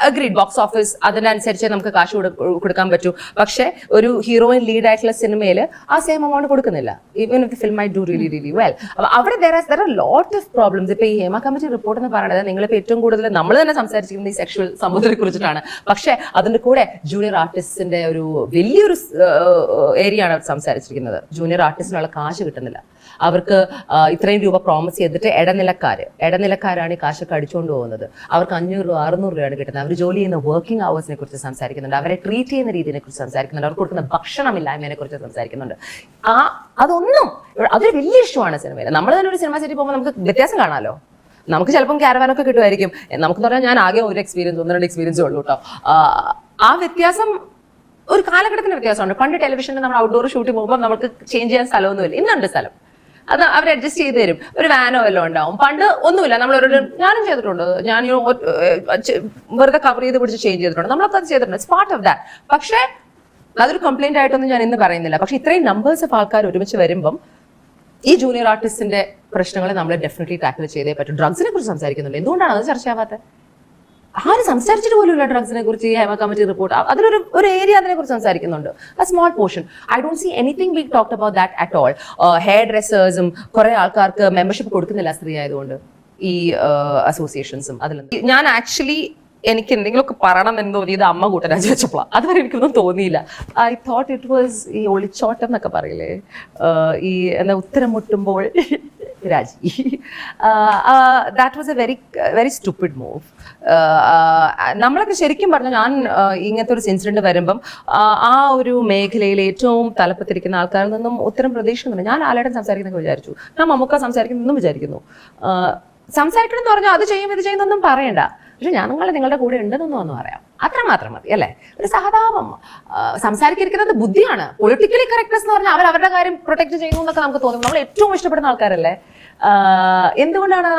അഗ്രീഡ് ബോക്സ് ഓഫീസ് അതിനനുസരിച്ച് നമുക്ക് കാശ് കൊടുക്കാൻ പറ്റൂ. പക്ഷെ ഒരു ഹീറോയിൻ ലീഡ് ആയിട്ടുള്ള സിനിമയിൽ ആ സെയിം എമൗണ്ട് കൊടുക്കുന്നില്ല. Even if the film might do really really well. അപ്പൊ അവിടെ there are lot of problems. ഇപ്പൊ ഈ ഹേമ കമ്മിറ്റി റിപ്പോർട്ട് എന്ന് പറയുന്നത് നിങ്ങളിപ്പോ ഏറ്റവും കൂടുതൽ നമ്മൾ തന്നെ സംസാരിച്ചിരിക്കുന്നത് ഈ സെക്ഷൽ സംഭവത്തിനെ കുറിച്ചിട്ടാണ്. പക്ഷെ അതിന്റെ കൂടെ ജൂനിയർ ആർട്ടിസ്റ്റിന്റെ ഒരു വലിയൊരു ഏരിയ ആണ് അവർ സംസാരിച്ചിരിക്കുന്നത്. ജൂനിയർ ആർട്ടിസ്റ്റിനുള്ള കാശ് കിട്ടുന്നില്ല. അവർക്ക് ഇത്രയും രൂപ പ്രോമിസ് ചെയ്തിട്ട് ഇടനിലക്കാരാണ് ഈ കാശൊക്കെ അടിച്ചുകൊണ്ട് പോകുന്നത്. അവർക്ക് 500-600 രൂപയാണ് കിട്ടുന്നത്. അവർ ജോലി ചെയ്യുന്ന വർക്കിംഗ് അവേഴ്സിനെ കുറിച്ച് സംസാരിക്കുന്നുണ്ട്. അവരെ ട്രീറ്റ് ചെയ്യുന്ന രീതിയെ കുറിച്ച് സംസാരിക്കുന്നുണ്ട്. അവർക്ക് കൊടുക്കുന്ന ഭക്ഷണമില്ലായ്മയെ കുറിച്ച് സംസാരിക്കുന്നുണ്ട്. അതൊരു വലിയ ഇഷ്യൂ ആണ് സിനിമയിൽ. നമ്മൾ തന്നെ ഒരു സിനിമ സെറ്റിൽ പോകുമ്പോൾ നമുക്ക് വ്യത്യാസം കാണാമല്ലോ. നമുക്ക് ചിലപ്പം ക്യാരവാനൊക്കെ കിട്ടുമായിരിക്കും. നമുക്കെന്ന് പറഞ്ഞാൽ ഞാൻ ആകെ ഒരു എക്സ്പീരിയൻസ് 1-2 എക്സ്പീരിയൻസ് ഉള്ളൂ കേട്ടോ. ആ വ്യത്യാസം ഒരു കാലഘട്ടത്തിന്റെ വ്യത്യാസമുണ്ട്. പണ്ട് ടെലിവിഷനിൽ നമ്മൾ ഔട്ട്ഡോർ ഷൂട്ടിൽ പോകുമ്പോൾ നമുക്ക് ചേഞ്ച് ചെയ്യാൻ സ്ഥലമൊന്നുമില്ല. ഇന്നുണ്ട് സ്ഥലം. അത് അവർ അഡ്ജസ്റ്റ് ചെയ്ത് തരും. ഒരു വാനോ വല്ലതും ഉണ്ടാവും. പണ്ട് ഒന്നുമില്ല. ഞാനും ചെയ്തിട്ടുണ്ട്. ഞാൻ വെറുതെ കവർ ചെയ്ത് പിടിച്ച് ചേഞ്ച് ചെയ്തിട്ടുണ്ട്. നമ്മളൊക്കെ അത് ചെയ്തിട്ടുണ്ട്. It's part of that. പക്ഷേ അതൊരു കംപ്ലൈന്റ് ആയിട്ടൊന്നും ഞാൻ ഇന്ന് പറയുന്നില്ല. പക്ഷെ ഇത്രയും നമ്പേഴ്സ് ഓഫ് ആൾക്കാർ ഒരുമിച്ച് വരുമ്പം ഈ ജൂനിയർ ആർട്ടിസ്റ്റിന്റെ പ്രശ്നങ്ങളെ നമ്മൾ ഡെഫിനറ്റ്ലി ടാക്കിൾ ചെയ്തേ പറ്റും. ഡ്രഗ്സിനെ കുറിച്ച് സംസാരിക്കുന്നുണ്ട്. എന്തുകൊണ്ടാണ് അത് ചർച്ചയാവാത്തത്? ആരും സംസാരിച്ചിട്ട് പോലുമില്ല ഡ്രഗ്സിനെ കുറിച്ച്. ഈ ഹേമ കമ്മിറ്റി റിപ്പോർട്ട് അതിലൊരു ഏരിയ അതിനെ കുറിച്ച് സംസാരിക്കുന്നുണ്ട്. a small portion. I don't see anything being talked about that at all. Hair ഡ്രസ്സേഴ്സും കുറെ ആൾക്കാർക്ക് മെമ്പർഷിപ്പ് കൊടുക്കുന്നില്ല സ്ത്രീ ആയതുകൊണ്ട്. ഈ അസോസിയേഷൻസും അതിലൊന്നും ഞാൻ ആക്ച്വലി എനിക്ക് എന്തെങ്കിലുമൊക്കെ പറയണം എന്ന് തോന്നിയത് അമ്മ കൂട്ടരാജ് വെച്ചപ്പോഴാണ്. അതുവരെ എനിക്കൊന്നും തോന്നിയില്ല. ഐ തോട്ട് ഇറ്റ് വാസ് ഈ ഒളിച്ചോട്ടം എന്നൊക്കെ പറയില്ലേ, ഈ എന്താ ഉത്തരം മുട്ടുമ്പോൾ രാജി. That was A very stupid move. നമ്മളൊക്കെ ശരിക്കും പറഞ്ഞു, ഞാൻ ഇങ്ങനത്തെ ഒരു ഇൻസിഡന്റ് വരുമ്പം ആ ഒരു മേഖലയിൽ ഏറ്റവും തലപ്പത്തിരിക്കുന്ന ആൾക്കാരിൽ നിന്നും ഉത്തരം പ്രതീക്ഷിക്കുന്നുണ്ട്. ഞാൻ ആലാടൻ സംസാരിക്കുന്നൊക്കെ വിചാരിച്ചു. ഞാൻ മമ്മൂക്ക സംസാരിക്കുന്നതെന്നും വിചാരിക്കുന്നു. സംസാരിക്കണം എന്ന് പറഞ്ഞാൽ അത് ചെയ്യും ഇത് ചെയ്യുന്നൊന്നും പറയണ്ട. പക്ഷെ ഞാൻ നിങ്ങളുടെ കൂടെ ഉണ്ടെന്നൊന്നും ഒന്ന് പറയാം. അത്രമാത്രം മതി അല്ലേ? ഒരു സഹതാപം. സംസാരിക്കുന്നത് ബുദ്ധിയാണ്. പൊളിറ്റിക്കലി കറക്റ്റ്നസ് എന്ന് പറഞ്ഞാൽ അവരുടെ കാര്യം പ്രൊട്ടക്ട് ചെയ്യുന്നു എന്നൊക്കെ നമുക്ക് തോന്നും. നമ്മൾ ഏറ്റവും ഇഷ്ടപ്പെടുന്ന ആൾക്കാരല്ലേ. എന്തുകൊണ്ടാണ്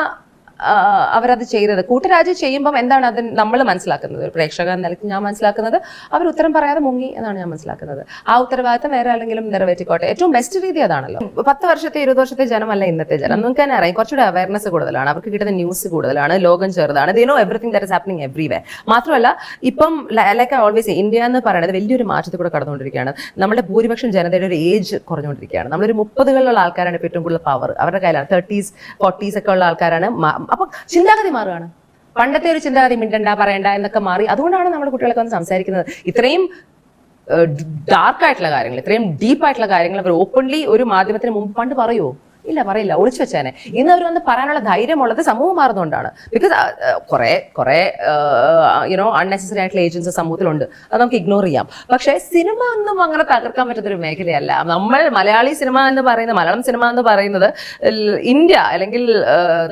അവരത് ചെയ്തത്? കൂട്ടരാജ് ചെയ്യുമ്പം എന്താണ് അത് നമ്മൾ മനസ്സിലാക്കുന്നത്? പ്രേക്ഷക എന്ന നിലയ്ക്ക് ഞാൻ മനസ്സിലാക്കുന്നത് അവർ ഉത്തരം പറയാതെ മുങ്ങി എന്നാണ് ഞാൻ മനസ്സിലാക്കുന്നത്. ആ ഉത്തരവാദിത്തം വേറെ ആരെങ്കിലും നിറവേറ്റിക്കോട്ടെ. ഏറ്റവും ബെസ്റ്റ് രീതി അതാണല്ലോ. 10 വർഷത്തെ 20 വർഷത്തെ ജനമല്ല ഇന്നത്തെ ജനം. നമുക്ക് തന്നെ അറിയാം, കുറച്ചുകൂടെ അവയർനെസ് കൂടുതലാണ്, അവർക്ക് കിട്ടുന്ന ന്യൂസ് കൂടുതലാണ്, ലോകം ചെറുതാണ്. They know everything that is happening everywhere. മാത്രമല്ല ഇപ്പം ലൈക്ക് ഐ ഓൾവേസ് ഇന്ത്യ എന്ന് പറയുന്നത് വലിയൊരു മാറ്റത്തിൽ കൂടെ കടന്നുകൊണ്ടിരിക്കുകയാണ്. നമ്മുടെ ഭൂരിപക്ഷം ജനതയുടെ ഒരു ഏജ് കുറഞ്ഞുകൊണ്ടിരിക്കുകയാണ്. നമ്മളൊരു 30കളിലുള്ള ആൾക്കാരാണ് ഇപ്പോൾ ഏറ്റവും കൂടുതൽ പവർ അവരുടെ കയ്യിലാണ്. 30s 40s ഒക്കെ ഉള്ള ആൾക്കാരാണ്. അപ്പൊ ചിന്താഗതി മാറുകയാണ്. പണ്ടത്തെ ഒരു ചിന്താഗതി മിണ്ടണ്ട പറയണ്ട എന്നൊക്കെ മാറി. അതുകൊണ്ടാണ് നമ്മുടെ കുട്ടികളൊക്കെ വന്ന് സംസാരിക്കുന്നത്. ഇത്രയും ഡാർക്ക് ആയിട്ടുള്ള കാര്യങ്ങൾ, ഇത്രയും ഡീപ്പ് ആയിട്ടുള്ള കാര്യങ്ങൾ അവർ ഓപ്പൺലി ഒരു മാധ്യമത്തിന് മുമ്പ് പണ്ട് പറയുമോ? ഇല്ല, പറയില്ല, ഒളിച്ചു വെച്ചേനെ. ഇന്ന് അവർ വന്ന് പറയാനുള്ള ധൈര്യമുള്ളത് സമൂഹം മാറുന്നതുകൊണ്ടാണ്. ബിക്കോസ് കുറെ അൺനെസസറി ആയിട്ടുള്ള ഏജൻസ് സമൂഹത്തിലുണ്ട്. അത് നമുക്ക് ഇഗ്നോർ ചെയ്യാം. പക്ഷേ സിനിമ ഒന്നും അങ്ങനെ തകർക്കാൻ പറ്റുന്നൊരു മേഖലയല്ല. നമ്മൾ മലയാളി സിനിമ എന്ന് പറയുന്നത്, മലയാളം സിനിമ എന്ന് പറയുന്നത് ഇന്ത്യ അല്ലെങ്കിൽ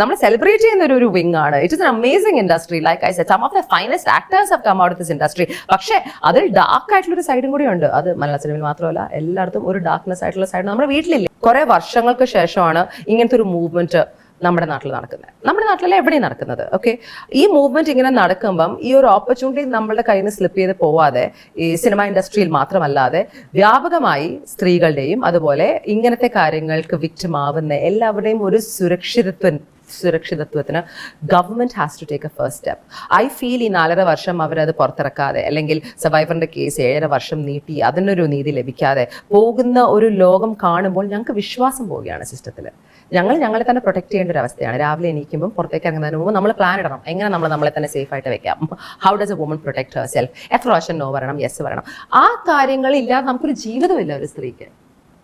നമ്മൾ സെലിബ്രേറ്റ് ചെയ്യുന്ന ഒരു വിങ് ആണ്. It is an amazing industry. Like I said, some of the finest actors have come out of this industry. പക്ഷേ അതിൽ ഡാർക്ക് ആയിട്ടുള്ള ഒരു സൈഡും കൂടി ഉണ്ട്. അത് മലയാള സിനിമയിൽ മാത്രമല്ല, എല്ലായിടത്തും ഒരു ഡാർക്ക്നെസ് ആയിട്ടുള്ള സൈഡ് നമ്മുടെ വീട്ടിലില്ല. കുറെ വർഷങ്ങൾക്ക് ശേഷമാണ് ഇങ്ങനത്തെ ഒരു മൂവ്മെന്റ് നമ്മുടെ നാട്ടിൽ നടക്കുന്നത്. നമ്മുടെ നാട്ടിലല്ല എവിടെയും നടക്കുന്നത്. ഓക്കെ, ഈ മൂവ്മെന്റ് ഇങ്ങനെ നടക്കുമ്പം ഈ ഒരു ഓപ്പർച്യൂണിറ്റി നമ്മളുടെ കയ്യിൽ നിന്ന് സ്ലിപ്പ് ചെയ്ത് പോവാതെ ഈ സിനിമ ഇൻഡസ്ട്രിയിൽ മാത്രമല്ലാതെ വ്യാപകമായി സ്ത്രീകളുടെയും അതുപോലെ ഇങ്ങനത്തെ കാര്യങ്ങൾക്ക് വിക്ടിം ആവുന്ന എല്ലാവരുടെയും ഒരു സുരക്ഷിതത്വത്തിന് government has to take a first step. I feel ഈ 4.5 വർഷം അവരത് പുറത്തിറക്കാതെ, അല്ലെങ്കിൽ സർവൈവറിന്റെ കേസ് 7.5 വർഷം നീട്ടി അതിനൊരു നീതി ലഭിക്കാതെ പോകുന്ന ഒരു ലോകം കാണുമ്പോൾ ഞങ്ങൾക്ക് വിശ്വാസം പോവുകയാണ് സിസ്റ്റത്തിൽ. ഞങ്ങളെ തന്നെ പ്രൊട്ടക്ട് ചെയ്യേണ്ട ഒരു അവസ്ഥയാണ്. രാവിലെ എണീക്കുമ്പോൾ പുറത്തേക്ക് ഇറങ്ങുന്നതിന് മുമ്പ് നമ്മൾ പ്ലാൻ ഇടണം. എങ്ങനെ നമ്മളെ തന്നെ സേഫ് ആയിട്ട് വെക്കാം. How does A woman protect her self? എത്ര പ്രാവശ്യം നോ പറയണം, യെസ് പറയണം? ആ കാര്യങ്ങളില്ലാതെ നമുക്കൊരു ജീവിതമില്ല ഒരു സ്ത്രീക്ക്.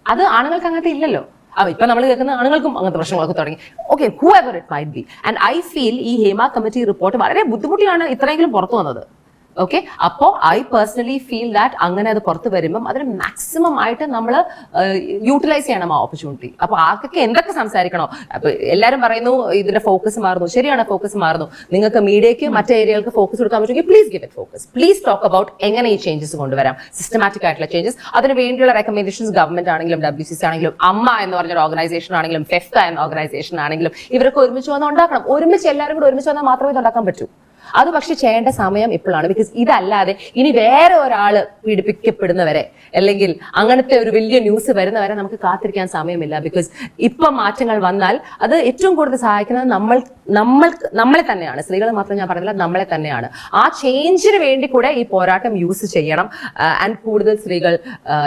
അത് ആണുങ്ങൾക്ക് അങ്ങനത്തെ ഇല്ലല്ലോ. ഇപ്പൊ നമ്മൾ കേൾക്കുന്ന ആണുങ്ങൾക്കും അങ്ങനത്തെ പ്രശ്നങ്ങളൊക്കെ തുടങ്ങി. Okay, whoever it might be. And I feel ഈ ഹേമ കമ്മിറ്റി റിപ്പോർട്ട് വളരെ ബുദ്ധിമുട്ടിയാണ് ഇത്രയെങ്കിലും പുറത്തു വന്നത്. ഓക്കെ, അപ്പോൾ ഐ പേഴ്സണലി ഫീൽ ദാറ്റ് അങ്ങനെ അത് പുറത്ത് വരുമ്പം അതിന് മാക്സിമം ആയിട്ട് നമ്മൾ യൂട്ടിലൈസ് ചെയ്യണം ആ ഓപ്പർച്യൂണിറ്റി. അപ്പൊ ആർക്കൊക്കെ എന്തൊക്കെ സംസാരിക്കണോ? അപ്പൊ എല്ലാവരും പറയുന്നു ഇതിന്റെ ഫോക്കസ് മാറുന്നു. ശരിയാണ്, ഫോക്കസ് മാറുന്നു. നിങ്ങൾക്ക് മീഡിയയ്ക്ക് മറ്റു ഏരിയകൾക്ക് ഫോക്കസ് കൊടുക്കാൻ പറ്റുമെങ്കിൽ please give it focus. Please talk about എങ്ങനെ ഈ ചേഞ്ചസ് കൊണ്ടുവരാം, സിസ്റ്റമാറ്റിക് ആയിട്ടുള്ള ചേഞ്ചസ്. അതിന് വേണ്ടിയുള്ള റെക്കമെൻഡേഷൻസ് ഗവൺമെന്റ് ആണെങ്കിലും WCC ആണെങ്കിലും അമ്മ എന്ന് പറഞ്ഞൊരു ഓർഗനൈസേഷൻ ആണെങ്കിലും ഫെഫ്ക എന്ന ഓർഗനൈസേഷൻ ആണെങ്കിലും ഇവരൊക്കെ ഒരുമിച്ച് വന്ന് ഉണ്ടാക്കണം. ഒരുമിച്ച് എല്ലാവരും കൂടെ ഒരുമിച്ച് വന്നാൽ മാത്രമേ ഇത് ഉണ്ടാക്കാൻ പറ്റൂ. അത് പക്ഷെ ചെയ്യേണ്ട സമയം ഇപ്പോഴാണ്. ബിക്കോസ് ഇതല്ലാതെ ഇനി വേറെ ഒരാള് പീഡിപ്പിക്കപ്പെടുന്നവരെ അല്ലെങ്കിൽ അങ്ങനത്തെ ഒരു വലിയ ന്യൂസ് വരുന്നവരെ നമുക്ക് കാത്തിരിക്കാൻ സമയമില്ല. ബിക്കോസ് ഇപ്പം മാറ്റങ്ങൾ വന്നാൽ അത് ഏറ്റവും കൂടുതൽ സഹായിക്കുന്നത് നമ്മളെ തന്നെയാണ്. സ്ത്രീകൾ മാത്രം ഞാൻ പറഞ്ഞില്ല, നമ്മളെ തന്നെയാണ്. ആ ചേഞ്ചിന് വേണ്ടി കൂടെ ഈ പോരാട്ടം യൂസ് ചെയ്യണം. ആൻഡ് കൂടുതൽ സ്ത്രീകൾ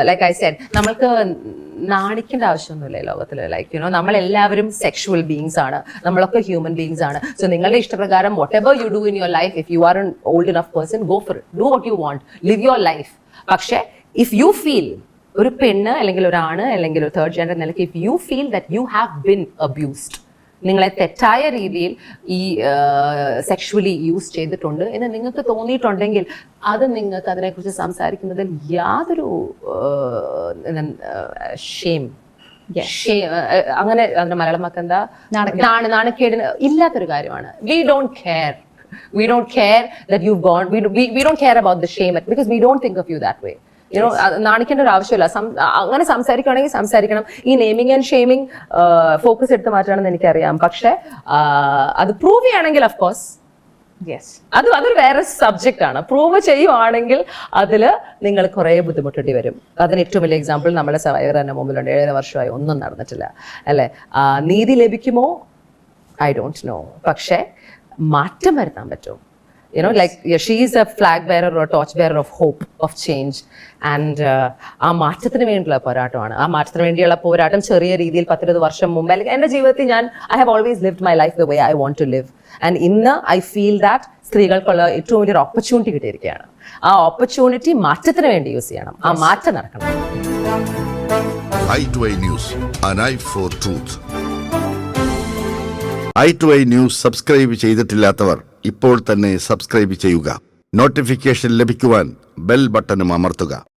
ലൈക്ക് ഐ സെഡ്, നമ്മൾക്ക് നാണിക്കേണ്ട ആവശ്യമൊന്നുമില്ല ഈ ലോകത്തിൽ. ലൈക്ക് നമ്മളെല്ലാവരും സെക്ഷുവൽ ബീങ്സ് ആണ്, നമ്മളൊക്കെ ഹ്യൂമൻ ബീങ്സ് ആണ്. സോ നിങ്ങളുടെ ഇഷ്ടപ്രകാരം what ever you do in your life, if you are N old enough person, go for it, do what you want, live your life. പക്ഷേ ഇഫ് യു ഫീൽ, ഒരു പെണ്ണ് അല്ലെങ്കിൽ ഒരാണ് അല്ലെങ്കിൽ ഒരു തേർഡ് ജെൻഡർ നിലയ്ക്ക്, if you feel that you have been abused, നിങ്ങളെ തെറ്റായ രീതിയിൽ ഈ സെക്ഷുവലി യൂസ് ചെയ്തിട്ടുണ്ട് എന്ന് നിങ്ങൾക്ക് തോന്നിയിട്ടുണ്ടെങ്കിൽ അത് നിങ്ങൾക്ക് അതിനെക്കുറിച്ച് സംസാരിക്കുന്നതിൽ യാതൊരു ഷെയിം, അങ്ങനെ അതിന്റെ മലയാളം വാക്ക് എന്താ, നാണക്കേടിന് ഇല്ലാത്തൊരു കാര്യമാണ്. We don't care that you've gone, we don't care about the shame because we don't think of you that way. നാണിക്കേണ്ട ഒരു ആവശ്യമില്ല. അങ്ങനെ സംസാരിക്കുകയാണെങ്കിൽ സംസാരിക്കണം. ഈ നെയിമിങ് ആൻഡ് ഷെയിമിങ് ഫോക്കസ് എടുത്ത് മാറ്റണമെന്ന് എനിക്കറിയാം. പക്ഷെ അത് പ്രൂവ് ചെയ്യുകയാണെങ്കിൽ ഓഫ് കോഴ്സ് അതൊരു വേറെ സബ്ജക്റ്റ് ആണ്. പ്രൂവ് ചെയ്യുവാണെങ്കിൽ അതിൽ നിങ്ങൾ കുറെ ബുദ്ധിമുട്ടേണ്ടി വരും. അതിന് ഏറ്റവും വലിയ എക്സാമ്പിൾ നമ്മുടെ സർവൈവർ തന്നെ മുമ്പിലുണ്ട്. 7 വർഷമായി ഒന്നും നടന്നിട്ടില്ല അല്ലെ. നീതി ലഭിക്കുമോ? I don't no. പക്ഷെ മാറ്റം വരുത്താൻ പറ്റും. Like she is a flag bearer or a torch bearer of hope, of change. And ആ മാറ്റത്തിന് വേണ്ടിയുള്ള പോരാട്ടമാണ്. ആ മാറ്റത്തിന് വേണ്ടിയുള്ള പോരാട്ടം ചെറിയ രീതിയിൽ 10-20 വർഷം മുമ്പ് അല്ലെങ്കിൽ എൻ്റെ ജീവിതത്തിൽ I have always lived my life the way I want to live. And ഇന്ന് I feel that സ്ത്രീകൾക്കുള്ള ഏറ്റവും വലിയൊരു ഓപ്പർച്യൂണിറ്റി കിട്ടിയിരിക്കുകയാണ്. ആ ഓപ്പർച്യൂണിറ്റി മാറ്റത്തിന് വേണ്ടി യൂസ് ചെയ്യണം. ആ മാറ്റം നടക്കണം. i2i News, an eye for truth. i2i News subscribe ചെയ്തിട്ടില്ലാത്തവർ ഇപ്പോൾ തന്നെ സബ്സ്ക്രൈബ് ചെയ്യുക. നോട്ടിഫിക്കേഷൻ ലഭിക്കുവാൻ ബെൽ ബട്ടണും അമർത്തുക.